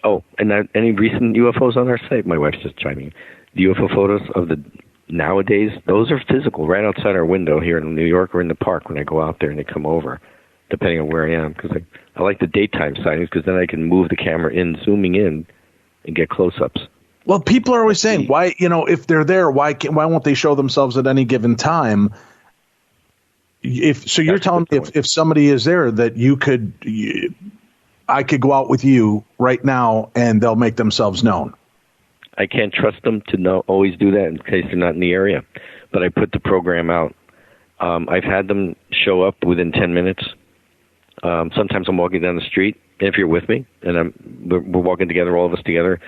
Oh, and any recent UFOs on our site? My wife's just chiming in. The UFO photos of the nowadays, those are physical, right outside our window here in New York or in the park when I go out there and they come over, depending on where I am. Because I like the daytime sightings because then I can move the camera in, zooming in, and get close-ups. Well, people are always saying, why, if they're there, why won't they show themselves at any given time? You're telling me if somebody is there that I could go out with you right now and they'll make themselves known. I can't trust them to always do that in case they're not in the area, but I put the program out. I've had them show up within 10 minutes. Sometimes I'm walking down the street, and if you're with me, and we're walking together, all of us together,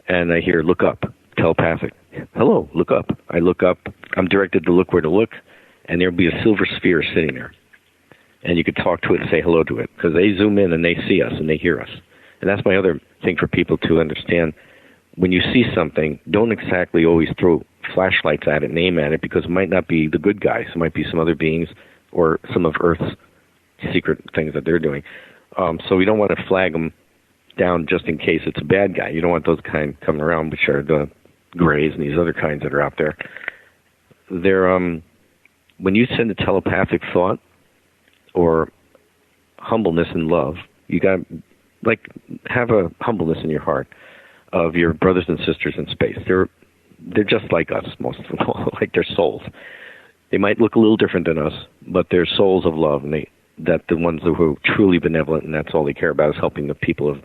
and I hear, "Look up," telepathic. "Hello, look up." I look up. I'm directed to look where to look, and there'll be a silver sphere sitting there. And you could talk to it and say hello to it, because they zoom in and they see us and they hear us. And that's my other thing for people to understand. When you see something, don't exactly always throw flashlights at it and aim at it, because it might not be the good guys. It might be some other beings or some of Earth's secret things that they're doing. So we don't want to flag them down just in case it's a bad guy. You don't want those kind coming around, which are the Greys and these other kinds that are out there. They're when you send a telepathic thought or humbleness and love, you got like have a humbleness in your heart of your brothers and sisters in space. They're just like us, most of them, like they're souls. They might look a little different than us, but they're souls of love, and that the ones who are truly benevolent, and that's all they care about is helping the people of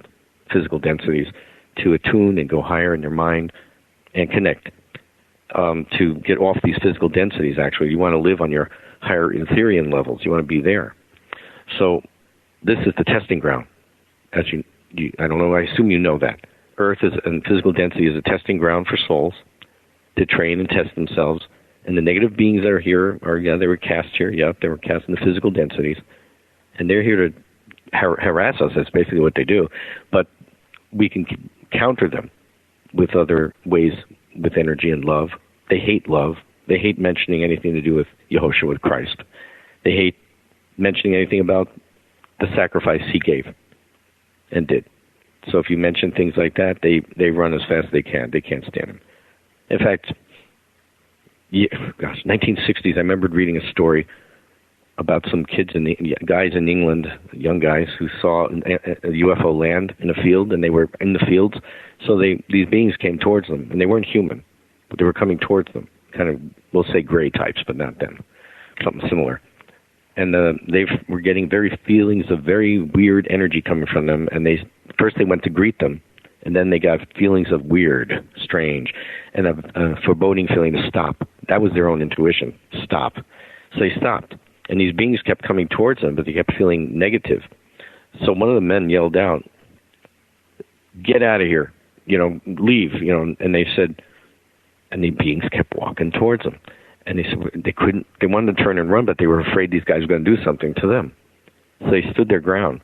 physical densities to attune and go higher in their mind and connect, to get off these physical densities. Actually, you want to live on your higher etherian levels. You want to be there. So this is the testing ground. As you I don't know, I assume you know that. Earth is, and physical density is a testing ground for souls to train and test themselves. And the negative beings that are here are, they were cast here. They were cast in the physical densities. And they're here to harass us. That's basically what they do. But we can counter them with other ways, with energy and love. They hate love. They hate mentioning anything to do with Yehoshua, with Christ. They hate mentioning anything about the sacrifice he gave and did. So if you mention things like that, they run as fast as they can. They can't stand him. In fact, 1960s, I remembered reading a story about some kids guys in England, young guys, who saw a UFO land in a field, and they were in the fields. So these beings came towards them, and they weren't human, but they were coming towards them. Kind of, we'll say gray types, but not them. Something similar. And they were getting feelings of very weird energy coming from them, and first they went to greet them, and then they got feelings of weird, strange, and a foreboding feeling to stop. That was their own intuition, stop. So they stopped, and these beings kept coming towards them, but they kept feeling negative. So one of the men yelled out, "Get out of here, leave," and they said, and the beings kept walking towards them. And they said they wanted to turn and run, but they were afraid these guys were going to do something to them. So they stood their ground.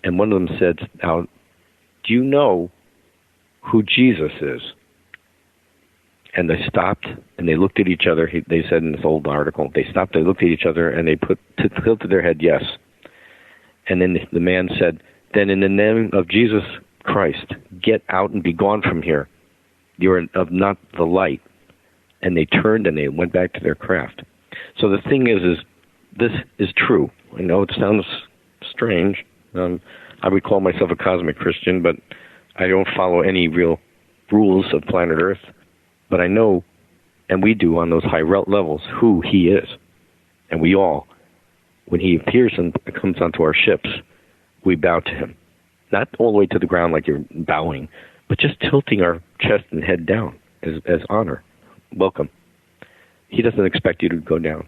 And one of them said, "Now, do you know who Jesus is?" And they stopped, and they looked at each other. They said in this old article, they stopped, they looked at each other, and they tilted their head, yes. And then the man said, "Then in the name of Jesus Christ, get out and be gone from here. You are of not the light." And they turned and they went back to their craft. So the thing is this is true. I know it sounds strange. I would call myself a cosmic Christian, but I don't follow any real rules of planet Earth. But I know, and we do on those high levels, who he is. And we all, when he appears and comes onto our ships, we bow to him. Not all the way to the ground like you're bowing, but just tilting our chest and head down as honor. Welcome. He doesn't expect you to go down.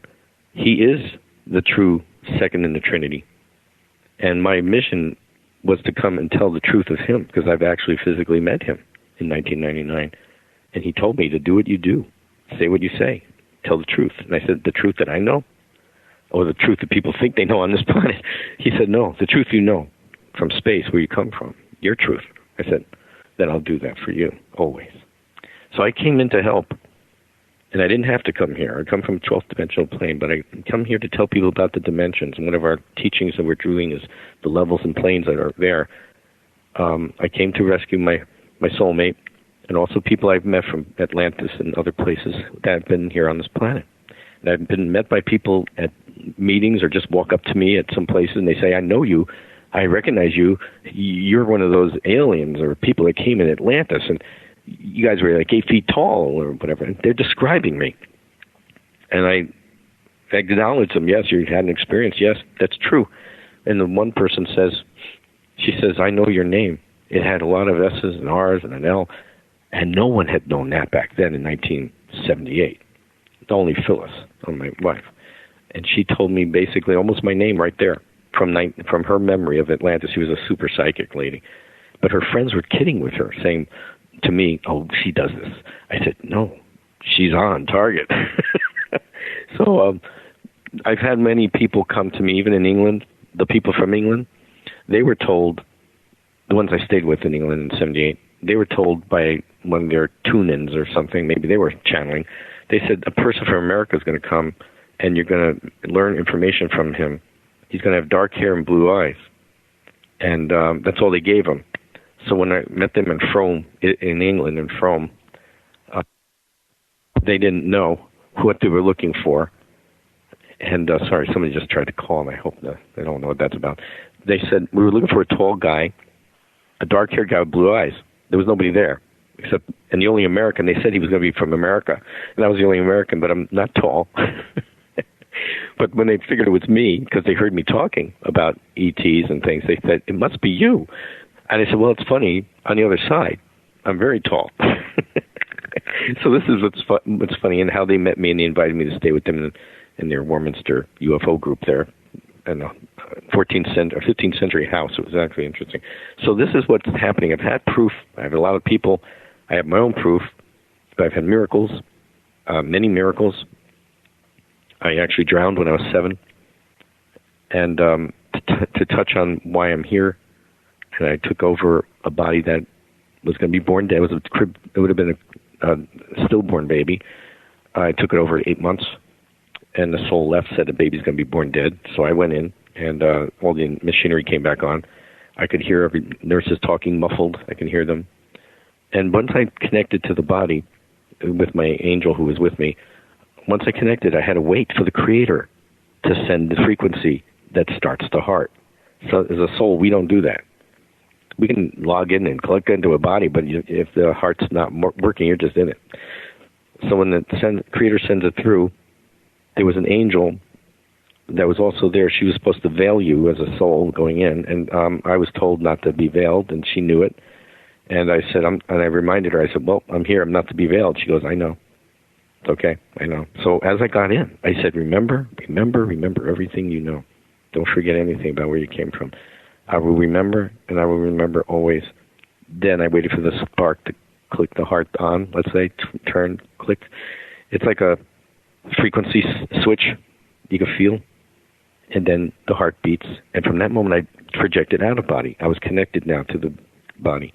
He is the true second in the Trinity. And my mission was to come and tell the truth of him, because I've actually physically met him in 1999. And he told me to do what you do. Say what you say. Tell the truth. And I said, the truth that I know? Or the truth that people think they know on this planet? He said, no, the truth you know from space, where you come from. Your truth. I said, then I'll do that for you, always. So I came in to help. And I didn't have to come here. I come from a 12th dimensional plane, but I come here to tell people about the dimensions. And one of our teachings that we're doing is the levels and planes that are there. I came to rescue my soulmate, and also people I've met from Atlantis and other places that have been here on this planet. And I've been met by people at meetings or just walk up to me at some places and they say, "I know you. I recognize you. You're one of those aliens or people that came in Atlantis, and you guys were like 8 feet tall," or whatever. And they're describing me. And I acknowledge them. Yes, you had an experience. Yes, that's true. And the one person she says, "I know your name. It had a lot of S's and R's and an L." And no one had known that back then in 1978. Only Phyllis, my wife. And she told me basically almost my name right there from her memory of Atlantis. She was a super psychic lady. But her friends were kidding with her, saying to me, "Oh, she does this." I said, "No, she's on target." So I've had many people come to me, even in England, the people from England. They were told, the ones I stayed with in England in 78, they were told by one of their tune-ins or something, maybe they were channeling, they said, "A person from America is going to come, and you're going to learn information from him. He's going to have dark hair and blue eyes." And that's all they gave him. So when I met them in Frome, in England, in Frome, they didn't know what they were looking for. And sorry, somebody just tried to call, and I hope they don't know what that's about. They said we were looking for a tall guy, a dark-haired guy with blue eyes. There was nobody there, and the only American. They said he was going to be from America, and I was the only American, but I'm not tall. But when they figured it was me, because they heard me talking about ETs and things, they said, it must be you. And I said, well, it's funny, on the other side, I'm very tall. So this is what's funny, and how they met me, and they invited me to stay with them in their Warminster UFO group there in a 15th century house. It was actually interesting. So this is what's happening. I've had proof. I have a lot of people. I have my own proof. I've had miracles, many miracles. I actually drowned when I was 7. And to touch on why I'm here, and I took over a body that was going to be born dead. It would have been a stillborn baby. I took it over 8 months, and the soul left, said the baby's going to be born dead. So I went in, and all the machinery came back on. I could hear every nurses talking muffled. I can hear them. And once I connected to the body with my angel who was with me, once I connected, I had to wait for the Creator to send the frequency that starts the heart. So as a soul, we don't do that. We can log in and click into a body, but if the heart's not working, you're just in it. So when the Creator sends it through, there was an angel that was also there. She was supposed to veil you as a soul going in, and I was told not to be veiled, and she knew it. And I said, and I reminded her, I said, well, I'm here, I'm not to be veiled. She goes, I know. It's okay, I know. So as I got in, I said, remember everything you know. Don't forget anything about where you came from. I will remember, and I will remember always. Then I waited for the spark to click the heart on, let's say, turn, click. It's like a frequency switch you can feel, and then the heart beats. And from that moment, I projected out of body. I was connected now to the body.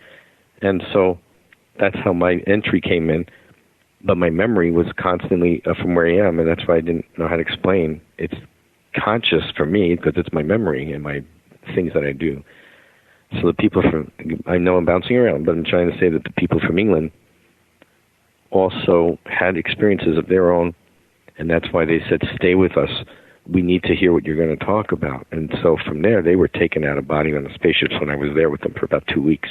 And so that's how my entry came in. But my memory was constantly from where I am, and that's why I didn't know how to explain. It's conscious for me because it's my memory and my things that I do. So the people I know I'm bouncing around, but I'm trying to say that the people from England also had experiences of their own, and that's why they said, stay with us. We need to hear what you're going to talk about. And so from there, they were taken out of body on the spaceships when I was there with them for about 2 weeks.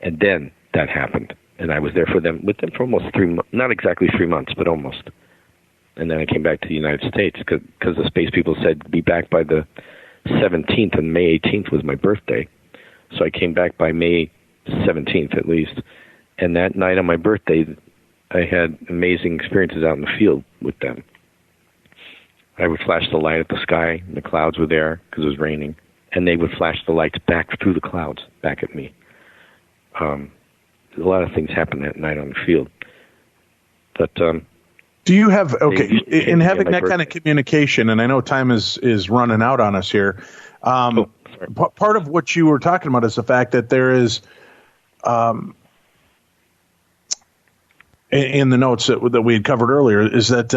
And then that happened. And I was there with them for almost 3 months, not exactly 3 months, but almost. And then I came back to the United States because the space people said be back by the 17th, and May 18th was my birthday. So I came back by May 17th at least. And that night on my birthday, I had amazing experiences out in the field with them. I would flash the light at the sky, and the clouds were there because it was raining, and they would flash the lights back through the clouds back at me. A lot of things happened that night on the field. But do you have in having that kind of communication? And I know time is running out on us here. Part of what you were talking about is the fact that there is, in the notes that we had covered earlier, is that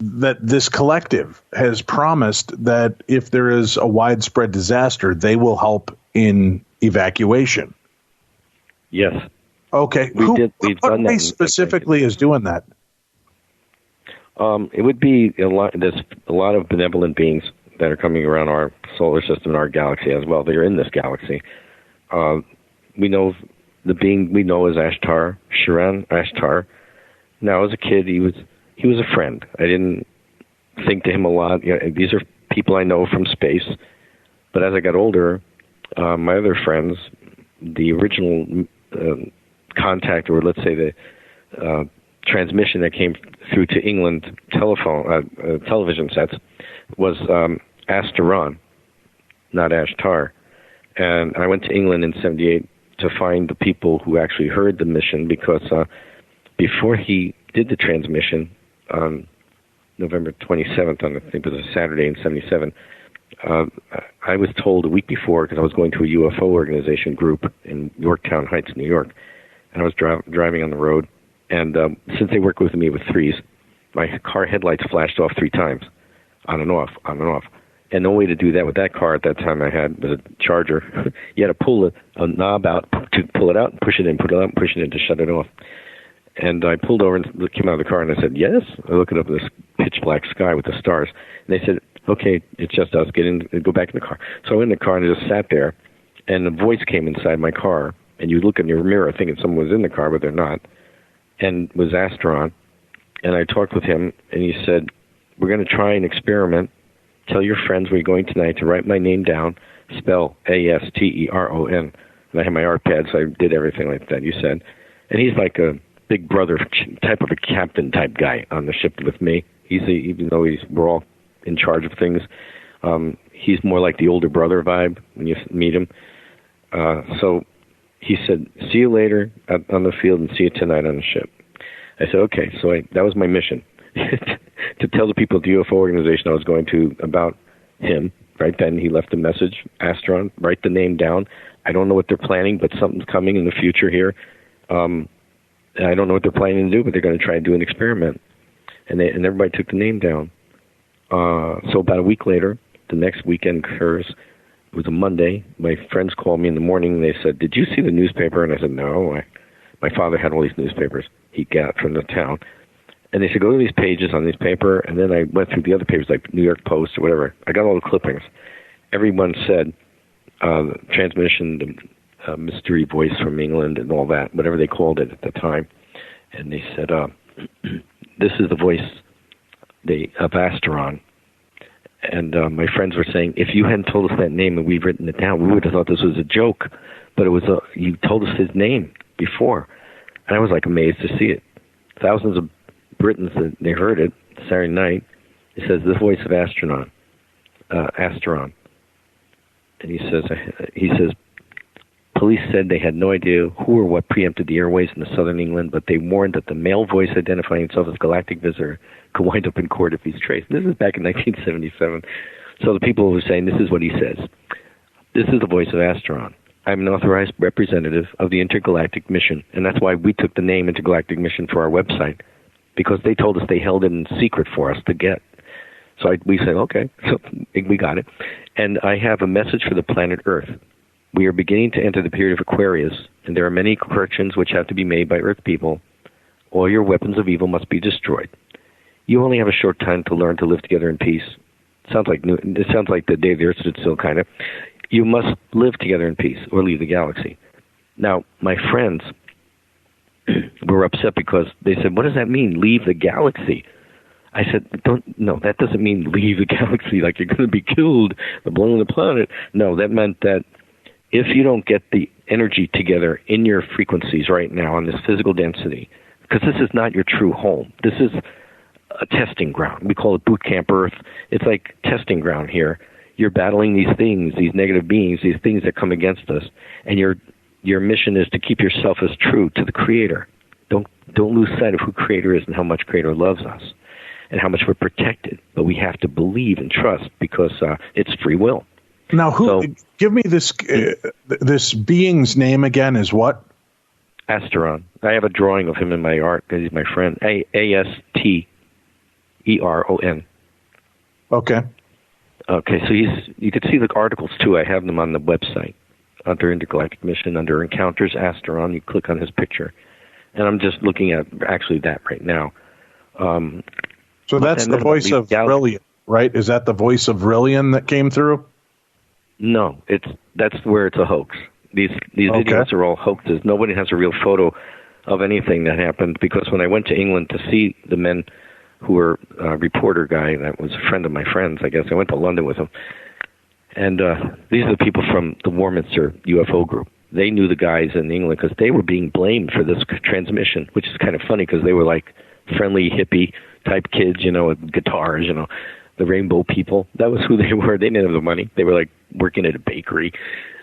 that this collective has promised that if there is a widespread disaster, they will help in evacuation. Yes. Okay. We've done that. Who specifically is doing that? It would be there's a lot of benevolent beings that are coming around our solar system and our galaxy as well. They're in this galaxy. We know the being we know is Ashtar, Sharan Ashtar. Now, as a kid, he was a friend. I didn't think to him a lot. You know, these are people I know from space. But as I got older, my other friends, the original contact, or let's say the transmission that came through to England television sets, was Ashtar, not Ashtar. And I went to England in 1978 to find the people who actually heard the mission, because before he did the transmission on November 27th, I think it was a Saturday in 1977, I was told a week before, because I was going to a UFO organization group in Yorktown Heights, New York, and I was driving on the road, and since they work with me with threes, my car headlights flashed off 3 times, on and off, And the only way to do that with that car at that time I had was a Charger. You had to pull a knob out to pull it out, push it in, put it out, and push it in to shut it off. And I pulled over and came out of the car, and I said, yes. I looked up this pitch black sky with the stars. And they said, okay, it's just us. Go back in the car. So I went in the car and I just sat there, and a voice came inside my car. And you look in your mirror thinking someone was in the car, but they're not. And it was Ashtar. And I talked with him, and he said, we're going to try an experiment. Tell your friends we're going tonight to write my name down, spell Asteron. And I had my art pad, so I did everything like that you said. And he's like a big brother type of a captain type guy on the ship with me. Even though we're all in charge of things, he's more like the older brother vibe when you meet him. So he said, see you later on the field and see you tonight on the ship. I said, okay. So that was my mission, to tell the people at the UFO organization I was going to about him. Right then he left a message, Ashtar, write the name down. I don't know what they're planning, but something's coming in the future here. I don't know what they're planning to do, but they're going to try and do an experiment. And everybody took the name down. So about a week later, the next weekend occurs. It was a Monday. My friends called me in the morning, and they said, did you see the newspaper? And I said, no. My father had all these newspapers he got from the town. And they said, go to these pages on this paper. And then I went through the other papers, like New York Post or whatever. I got all the clippings. Everyone said transmission, the mystery voice from England and all that, whatever they called it at the time. And they said, this is the voice of Ashtar. And my friends were saying, if you hadn't told us that name and we'd written it down, we would have thought this was a joke. But it was you told us his name before. And I was like amazed to see it. Thousands of Britons, they heard it Saturday night. It says, the voice of Ashtar. And he says, police said they had no idea who or what preempted the airways in the southern England, but they warned that the male voice identifying himself as galactic visitor could wind up in court if he's traced. This is back in 1977. So the people were saying, this is what he says. This is the voice of Ashtar. I'm an authorized representative of the Intergalactic Mission, and that's why we took the name Intergalactic Mission for our website, because they told us they held it in secret for us to get. So we said, okay, so we got it. And I have a message for the planet Earth. We are beginning to enter the period of Aquarius, and there are many corrections which have to be made by Earth people. All your weapons of evil must be destroyed. You only have a short time to learn to live together in peace. It sounds like the day the Earth stood still, kind of. You must live together in peace or leave the galaxy. Now, my friends were upset because they said, what does that mean, leave the galaxy? I said, no, that doesn't mean leave the galaxy like you're going to be killed or blown on the planet. No, that meant that if you don't get the energy together in your frequencies right now on this physical density, because this is not your true home. This is a testing ground. We call it Boot Camp Earth. It's like testing ground here. You're battling these things, these negative beings, these things that come against us, and your mission is to keep yourself as true to the Creator. Don't lose sight of who Creator is and how much Creator loves us and how much we're protected. But we have to believe and trust because it's free will. Now, give me this being's name again? Is what? Ashtar. I have a drawing of him in my art because he's my friend. Asteron. Okay. Okay, so you could see the articles too. I have them on the website under Intergalactic Mission, under Encounters Ashtar. You click on his picture, and I'm just looking at actually that right now. So that's the voice of Rillian, right? Is that the voice of Rillian that came through? No, that's where it's a hoax. These videos are all hoaxes. Nobody has a real photo of anything that happened, because when I went to England to see the men who were a reporter guy that was a friend of my friends, I guess I went to London with him, and these are the people from the Warminster UFO group. They knew the guys in England because they were being blamed for this transmission, which is kind of funny because they were like friendly hippie type kids, with guitars, the rainbow people. That was who they were. They didn't have the money. They were like working at a bakery.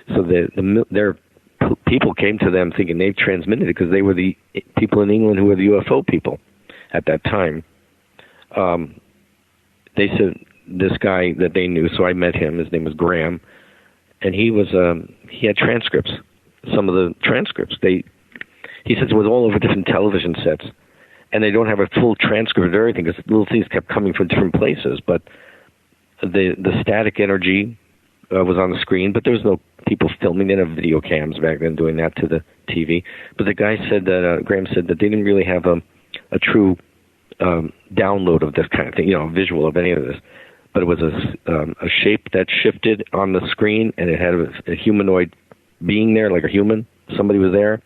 So their people came to them thinking they've transmitted it because they were the people in England who were the UFO people at that time. They said this guy that they knew, so I met him. His name was Graham, and he had transcripts. Some of the transcripts, he says it was all over different television sets, and they don't have a full transcript of everything because little things kept coming from different places. But the static energy was on the screen, but there was no people filming. They didn't have video cams back then doing that to the TV. But the guy said that, Graham said that they didn't really have a true download of this kind of thing, visual of any of this. But it was a shape that shifted on the screen, and it had a humanoid being there, like a human. Somebody was there.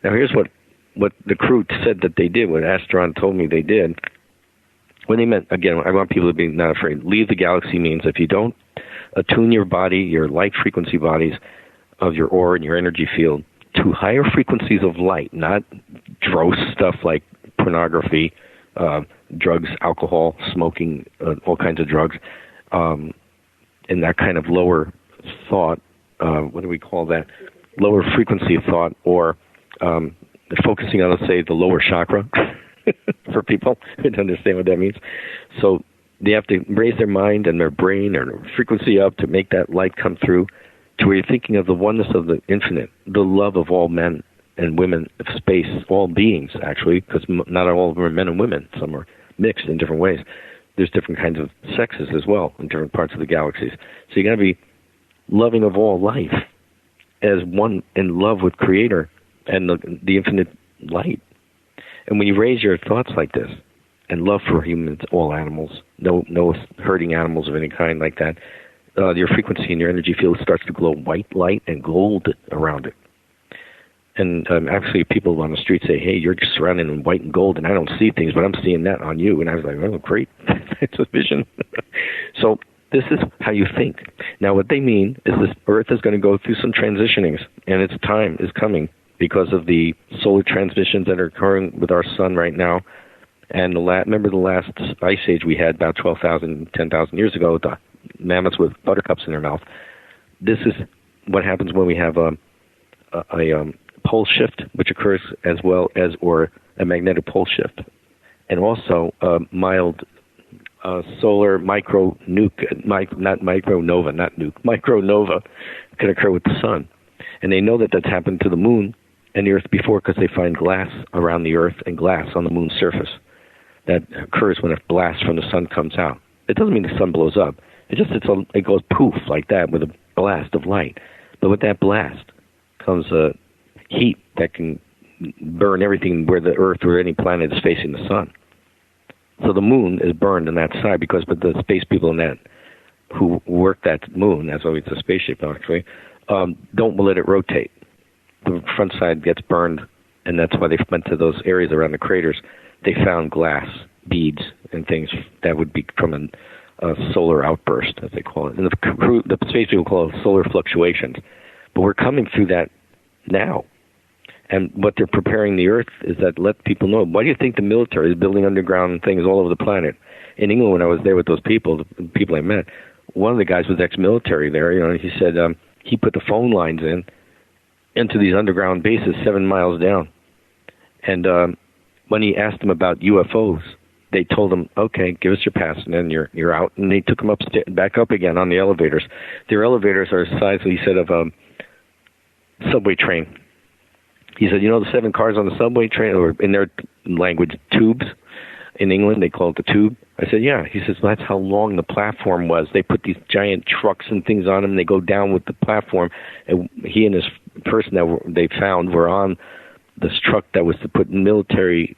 Now here's what the crew said that they did, what Ashtar told me they did. When they meant, again, I want people to be not afraid. Leave the galaxy means if you don't attune your body, your light frequency bodies of your aura and your energy field to higher frequencies of light, not gross stuff like pornography, drugs, alcohol, smoking, all kinds of drugs, and that kind of lower thought, what do we call that? Lower frequency of thought, or focusing on, let's say, the lower chakra for people who don't understand what that means. So they have to raise their mind and their brain or their frequency up to make that light come through to where you're thinking of the oneness of the infinite, the love of all men and women of space, all beings, actually, because not all of them are men and women. Some are mixed in different ways. There's different kinds of sexes as well in different parts of the galaxies. So you got to be loving of all life as one in love with Creator and the infinite light. And when you raise your thoughts like this, and love for humans, all animals, no hurting animals of any kind like that, your frequency and your energy field starts to glow white light and gold around it. And actually people on the street say, hey, you're just surrounded in white and gold, and I don't see things, but I'm seeing that on you. And I was like, oh, great. It's a vision. So this is how you think. Now, what they mean is this Earth is going to go through some transitionings, and its time is coming because of the solar transitions that are occurring with our sun right now. And remember the last ice age we had about 12,000, 10,000 years ago, the mammoths with buttercups in their mouth. This is what happens when we have a pole shift, which occurs as well as, or a magnetic pole shift. And also a mild solar micronova can occur with the sun. And they know that that's happened to the moon and the Earth before because they find glass around the Earth and glass on the moon's surface. That occurs when a blast from the sun comes out. It doesn't mean the sun blows up. It goes poof like that with a blast of light. But with that blast comes heat that can burn everything where the Earth or any planet is facing the sun. So the moon is burned on that side because the space people in that who work that moon, that's why it's a spaceship actually, don't let it rotate. The front side gets burned, and that's why they went to those areas around the craters. They found glass beads and things that would be from a solar outburst, as they call it. And the space people call it solar fluctuations. But we're coming through that now. And what they're preparing the Earth is that let people know. Why do you think the military is building underground things all over the planet? In England, when I was there with those people, the people I met, one of the guys was ex-military there. He said he put the phone lines into these underground bases 7 miles down. And when he asked them about UFOs, they told him, okay, give us your pass, and then you're out. And they took him back up again on the elevators. Their elevators are the size, he said, of a subway train. He said, the 7 cars on the subway train, or in their language, tubes. In England, they call it the tube. I said, yeah. He says, well, that's how long the platform was. They put these giant trucks and things on them, and they go down with the platform. And he and his person that they found were on this truck that was to put military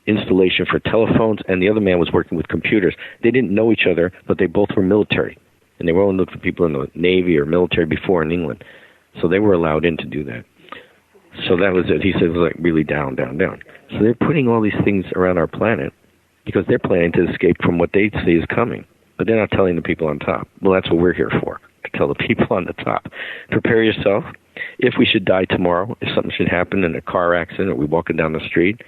installation for telephones, and the other man was working with computers. They didn't know each other, but they both were military. And they were only looking for people in the Navy or military before in England. So they were allowed in to do that. So that was it. He said it was like really down, down, down. So they're putting all these things around our planet because they're planning to escape from what they see is coming. But they're not telling the people on top. Well, that's what we're here for, to tell the people on the top. Prepare yourself. If we should die tomorrow, if something should happen in a car accident or we're walking down the street,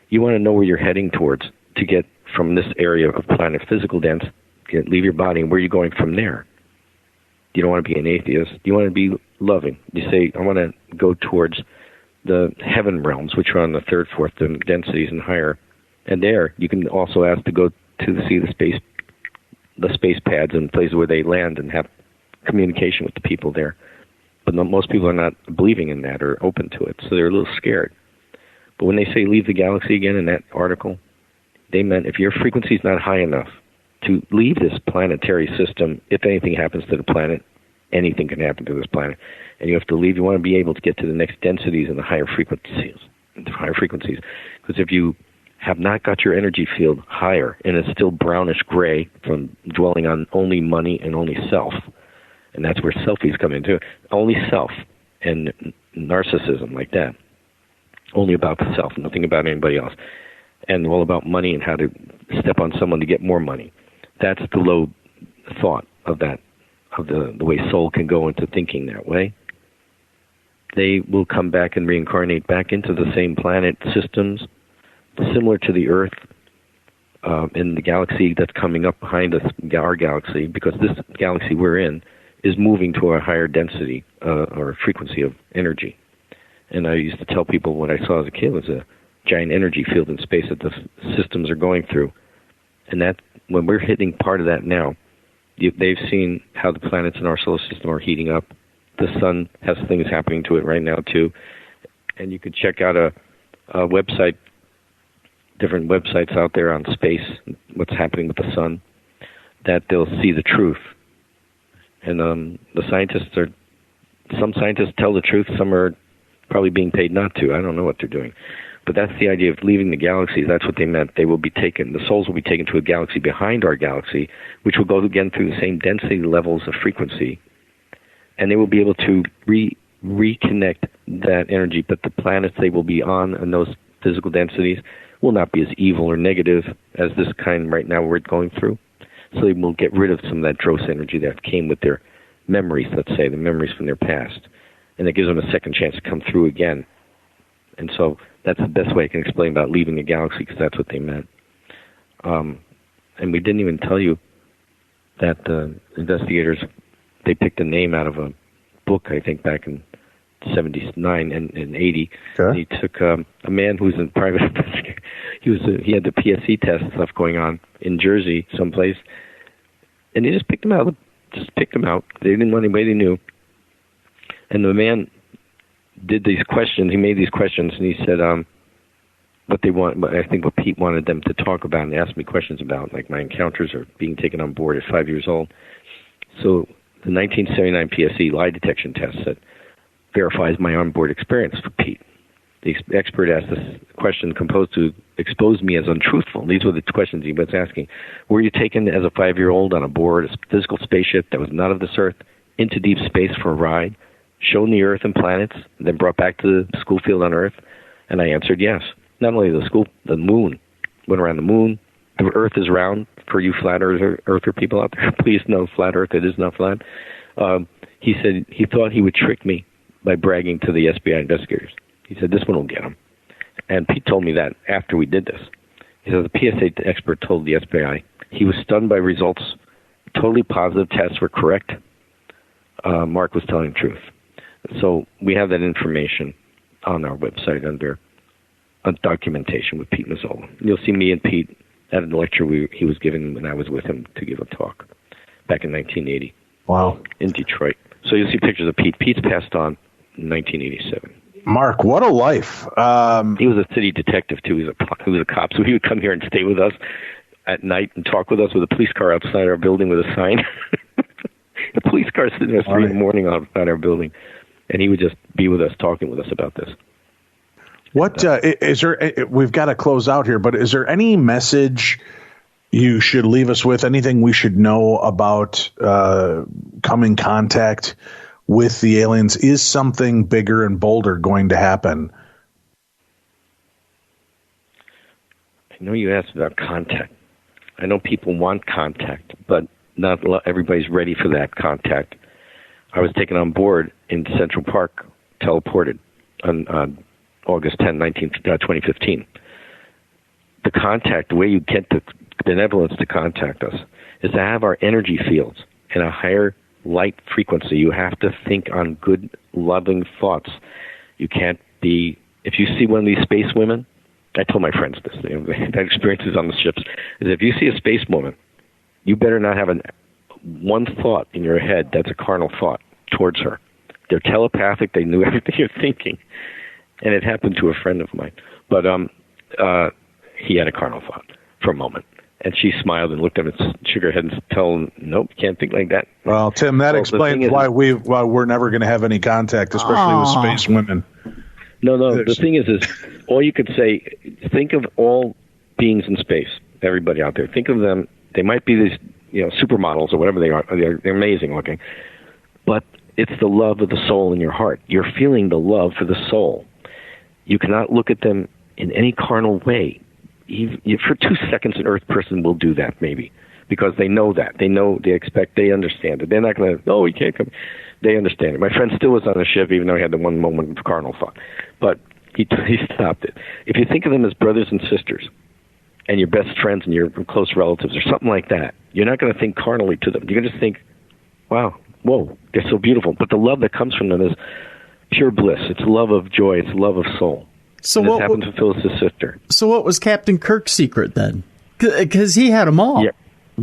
you want to know where you're heading towards to get from this area of planet physical dense, leave your body, and where you're going from there. You don't want to be an atheist. You want to be loving. You say, I want to go towards the heaven realms, which are on the 3rd, 4th densities and higher. And there, you can also ask to go to see the space pads and places where they land and have communication with the people there. But most people are not believing in that or open to it, so they're a little scared. But when they say leave the galaxy again in that article, they meant if your frequency is not high enough to leave this planetary system. If anything happens to the planet, anything can happen to this planet, and you have to leave. You want to be able to get to the next densities and the higher frequencies. Because if you have not got your energy field higher, and it's still brownish gray from dwelling on only money and only self, and that's where selfies come into it, only self and narcissism like that, only about the self, nothing about anybody else, and all about money and how to step on someone to get more money. That's the low thought of that, of the way soul can go into thinking that way. They will come back and reincarnate back into the same planet systems, similar to the Earth in the galaxy that's coming up behind us, our galaxy, because this galaxy we're in is moving to a higher density or frequency of energy. And I used to tell people what I saw as a kid was a giant energy field in space that the systems are going through. And that when we're hitting part of that now, they've seen how the planets in our solar system are heating up. The sun has things happening to it right now, too. And you could check out a website, different websites out there on space, what's happening with the sun, that they'll see the truth. And the scientists some scientists tell the truth, some are probably being paid not to. I don't know what they're doing. But that's the idea of leaving the galaxies. That's what they meant. They will be taken, the souls will be taken to a galaxy behind our galaxy, which will go again through the same density levels of frequency. And they will be able to reconnect that energy. But the planets they will be on and those physical densities will not be as evil or negative as this kind right now we're going through. So they will get rid of some of that dross energy that came with their memories, let's say, the memories from their past. And it gives them a second chance to come through again. And so that's the best way I can explain about leaving the galaxy, because that's what they meant. And we didn't even tell you that the investigators, they picked a name out of a book, I think, back in 79 and 80. Okay. And he took a man who's in private investigator. He had the PSC test stuff going on in Jersey someplace, and they just picked him out. They didn't want anybody they knew. And the man did these questions. He made these questions, and he said what they want. I think what Pete wanted them to talk about and ask me questions about, like my encounters or being taken on board at 5 years old. So the 1979 PSC lie detection test that verifies my onboard experience for Pete. The expert asked this question composed to expose me as untruthful. These were the questions he was asking. Were you taken as a 5-year-old on a board a physical spaceship that was not of this Earth into deep space for a ride, shown the Earth and planets, and then brought back to the school field on Earth? And I answered yes. Not only the moon, went around the moon. The Earth is round for you flat earther people out there. Please know, flat Earth, it is not flat. He said he thought he would trick me by bragging to the FBI investigators. He said, this one will get him. And Pete told me that after we did this. He said the PSA expert told the FBI he was stunned by results. Totally positive tests were correct. Mark was telling the truth. So we have that information on our website under documentation with Pete Mazzola. You'll see me and Pete at a lecture he was giving when I was with him to give a talk back in 1980. Wow. In Detroit. So you'll see pictures of Pete. Pete's passed on in 1987. Mark, what a life. He was a city detective, too. He was a cop, so he would come here and stay with us at night and talk with us with a police car outside our building with a sign. The police car sitting there 3 in the morning outside our building, and he would just be with us, talking with us about this. What is there? We've got to close out here, but is there any message you should leave us with? Anything we should know about coming contact with the aliens? Is something bigger and bolder going to happen? I know you asked about contact. I know people want contact, but not everybody's ready for that contact. I was taken on board in Central Park, teleported on August 10, 2015. The contact, the way you get the benevolence to contact us, is to have our energy fields in a higher light frequency. You have to think on good, loving thoughts. You can't be... If you see one of these space women, I told my friends this, that experiences on the ships, is if you see a space woman, you better not have one thought in your head that's a carnal thought towards her. They're telepathic. They knew everything you're thinking. And it happened to a friend of mine. But he had a carnal thought for a moment. And she smiled and looked at him and shook her head and told him, nope, can't think like that. Well, Tim, that explains why we're never going to have any contact, especially with space women. No. The thing is all you could say, think of all beings in space, everybody out there. Think of them. They might be these, supermodels or whatever they are. They're amazing looking. But it's the love of the soul in your heart. You're feeling the love for the soul. You cannot look at them in any carnal way. For 2 seconds, an Earth person will do that, maybe, because they know that. They know, they understand it. They're not going to, he can't come. They understand it. My friend still was on the ship, even though he had the one moment of carnal thought. But he stopped it. If you think of them as brothers and sisters, and your best friends and your close relatives, or something like that, you're not going to think carnally to them. You're going to think, wow, whoa, they're so beautiful. But the love that comes from them is pure bliss. It's love of joy. It's love of soul. So and this happened to Phyllis's sister. So what was Captain Kirk's secret then? Because he had them all. Yeah.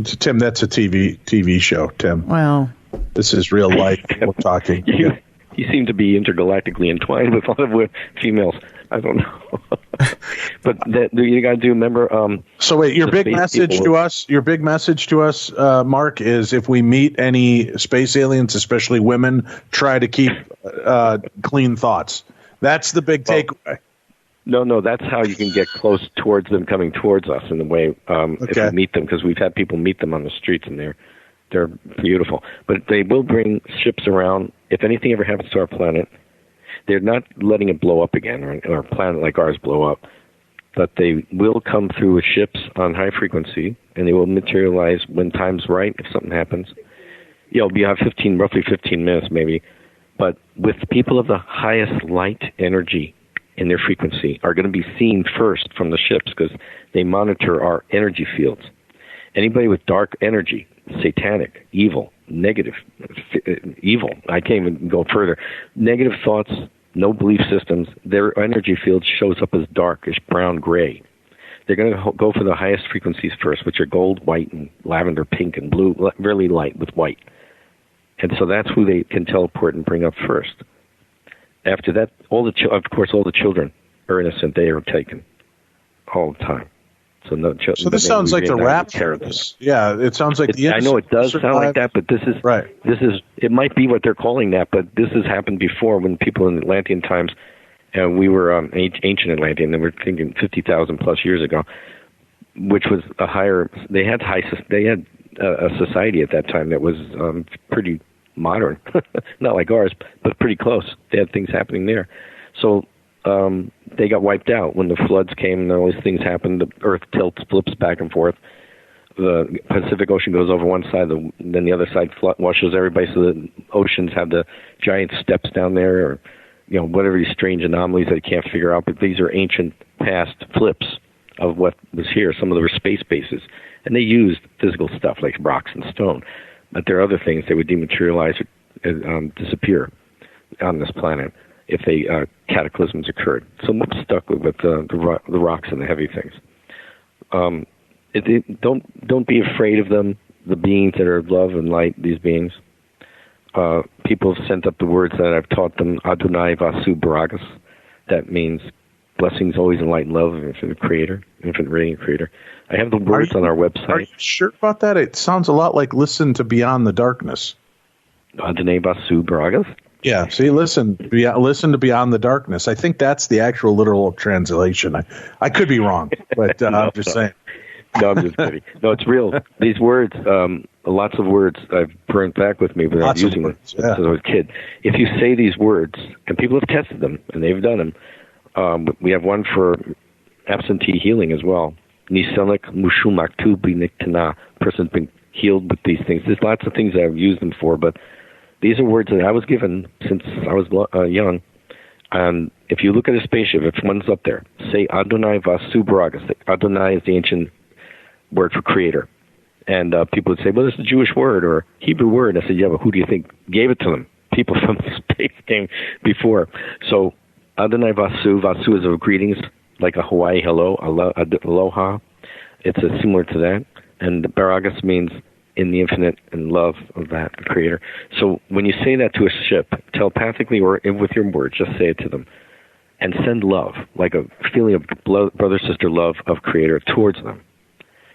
Tim, that's a TV show, Tim. Well, this is real life. We're talking. You seem to be intergalactically entwined with a lot of females. I don't know. But you got to do, remember... so wait, your big message to us, Mark, is if we meet any space aliens, especially women, try to keep clean thoughts. That's the big takeaway. No, that's how you can get close towards them coming towards us in the way if we meet them, because we've had people meet them on the streets and they're beautiful. But they will bring ships around. If anything ever happens to our planet, they're not letting it blow up again, or a planet like ours blow up. But they will come through with ships on high frequency, and they will materialize when time's right, if something happens. You have roughly 15 minutes maybe. But with people of the highest light energy in their frequency are going to be seen first from the ships, because they monitor our energy fields. Anybody with dark energy, satanic, evil, negative, evil, I can't even go further, negative thoughts, no belief systems, their energy field shows up as darkish brown gray. They're going to go for the highest frequencies first, which are gold, white, and lavender, pink, and blue, really light with white. And so that's who they can teleport and bring up first. After that, all the children are innocent. They are taken all the time. So no children. So this sounds like the rapture. Yeah, it sounds like I know it does sound like that, but this is right. It might be what they're calling that, but this has happened before when people in Atlantean times, and we were ancient Atlantean, and we're thinking 50,000 plus years ago, which was a higher. They had a society at that time that was pretty modern, not like ours, but pretty close. They had things happening there. So they got wiped out when the floods came and all these things happened. The earth flips back and forth. The Pacific Ocean goes over one side, then the other side washes everybody, so the oceans have the giant steps down there, or whatever these strange anomalies that you can't figure out. But these are ancient past flips of what was here. Some of them were space bases. And they used physical stuff like rocks and stone. But there are other things that would dematerialize or disappear on this planet if cataclysms occurred. So I'm stuck with the rocks and the heavy things. Don't be afraid of them, the beings that are love and light, these beings. People have sent up the words that I've taught them, Adonai Vasu Baragas. That means blessings always in light and love of infinite creator, infinite radiant creator. I have the words on our website. Are you sure about that? It sounds a lot like listen to Beyond the Darkness. Adonai Vasu Baragas? Yeah, see, listen to Beyond the Darkness. I think that's the actual literal translation. I could be wrong, but I'm just saying. No, I'm just kidding. No, it's real. These words, lots of words I've burnt back with me without using them since I was a kid. If you say these words, and people have tested them, and they've done them, we have one for absentee healing as well. Niselik mushumaktu biniktana. Person's been healed with these things. There's lots of things that I've used them for, but these are words that I was given since I was young. And if you look at a spaceship, if one's up there, say Adonai Vasu Baragas. Adonai is the ancient word for creator. And people would say, well, it's a Jewish word or Hebrew word. I said, yeah, but who do you think gave it to them? People from space came before. So Adonai Vasu is of greetings, like a Hawaii hello, aloha. It's similar to that. And Baragas means in the infinite and love of that, the creator. So when you say that to a ship, telepathically or with your words, just say it to them. And send love, like a feeling of brother-sister love of creator towards them.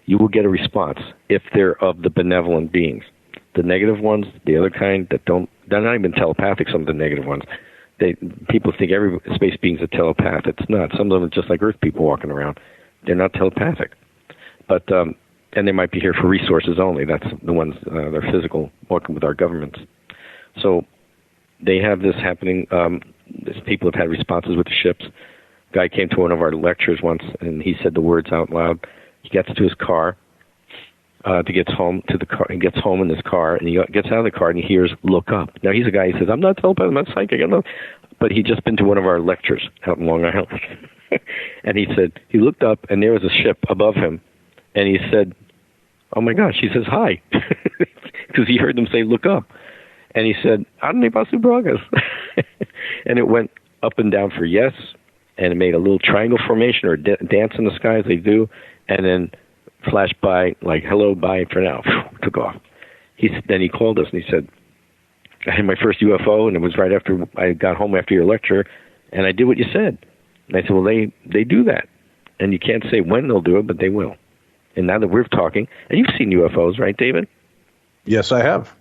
you will get a response if they're of the benevolent beings. The negative ones, the other kind that they're not even telepathic, some of the negative ones. People think every space being's a telepath. It's not. Some of them are just like Earth people walking around. They're not telepathic. But, and they might be here for resources only. That's the ones, they're physical, working with our governments. So they have this happening. People have had responses with the ships. Guy came to one of our lectures once, and he said the words out loud. He gets to his car he gets home in his car, and he gets out of the car and he hears "look up." Now he's a guy who says, "I'm not telepathic, I'm not psychic, I'm not," but he'd just been to one of our lectures out in Long Island, and he said he looked up and there was a ship above him, and he said, "Oh my gosh!" He says, "Hi," because he heard them say "look up," and he said, "Adonai Basu Bragas," and it went up and down for yes, and it made a little triangle formation or dance in the sky as they do, and then flashed by like hello, bye for now, took off. Then he called us and he said, "I had my first UFO, and it was right after I got home after your lecture, and I did what you said." And I said, "Well, they do that, and you can't say when they'll do it, but they will." And now that we're talking, and you've seen UFOs, right, David? Yes, I have.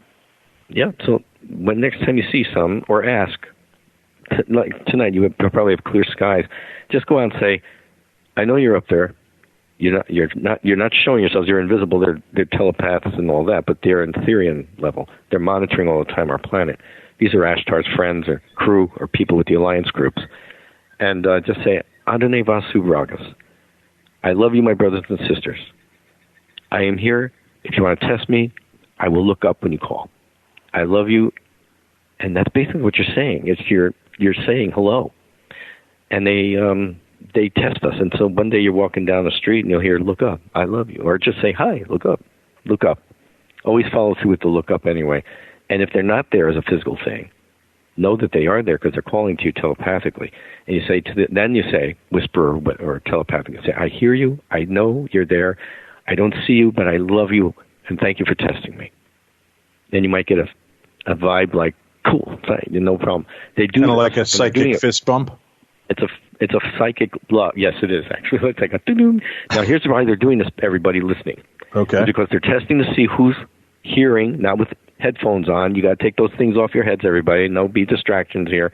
Yeah. So when next time you see some, or ask, like tonight, you probably have clear skies. Just go out and say, "I know you're up there. You're not showing yourselves. You're invisible. They're telepaths and all that, but they're in Therian level. They're monitoring all the time our planet. These are Ashtar's friends or crew or people with the alliance groups." And just say, "Adonai Vasu Bragas. I love you, my brothers and sisters. I am here. If you want to test me, I will look up when you call. I love you." And that's basically what you're saying. It's you're saying hello. And they test us. And so one day you're walking down the street and you'll hear, "Look up, I love you." Or just say, "Hi, look up, look up." Always follow through with the look up anyway. And if they're not there as a physical thing, know that they are there because they're calling to you telepathically. And you say then you say, whisper or telepathically, say, "I hear you, I know you're there, I don't see you, but I love you, and thank you for testing me." Then you might get a vibe like, "Cool, fine, no problem." They do kind of like a psychic fist bump. It's a psychic bluff. Yes, it is actually. It's like a doo-doo. Now here's why they're doing this. Everybody listening, okay? Because they're testing to see who's hearing. Not with headphones on. You got to take those things off your heads, everybody. No be distractions here.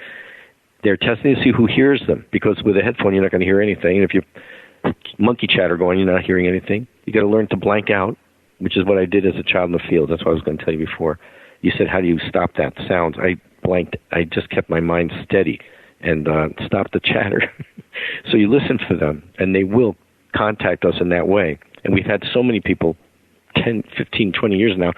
They're testing to see who hears them, because with a headphone you're not going to hear anything. And if you monkey chatter going, you're not hearing anything. You got to learn to blank out, which is what I did as a child in the field. That's what I was going to tell you before. You said, "How do you stop that sounds?" I blanked. I just kept my mind steady and stop the chatter. So you listen for them, and they will contact us in that way. And we've had so many people, 10, 15, 20 years now,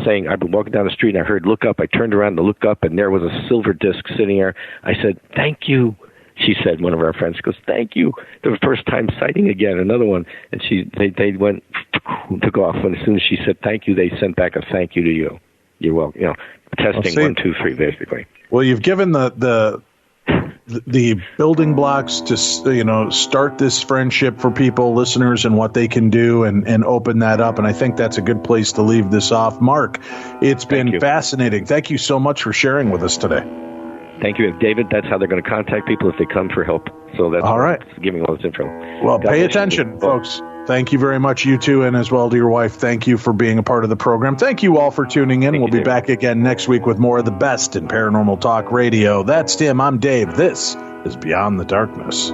saying, "I've been walking down the street and I heard look up." I turned around to look up, and there was a silver disc sitting there. I said, "Thank you." She said, one of our friends goes, "Thank you." The first time sighting again, another one. And they went, took off. And as soon as she said thank you, they sent back a thank you to you. You're welcome. Testing 1, 2, 3, basically. Well, you've given the building blocks to start this friendship for people, listeners, and what they can do, and open that up. And I think that's a good place to leave this off. Mark, it's been fascinating. Thank you so much for sharing with us today. Thank you, David. That's how they're going to contact people if they come for help. So that's all right. Giving all this info. Well, pay attention, folks. Thank you very much, you two, and as well to your wife. Thank you for being a part of the program. Thank you all for tuning in. We'll be back again next week with more of the best in paranormal talk radio. That's Tim. I'm Dave. This is Beyond the Darkness.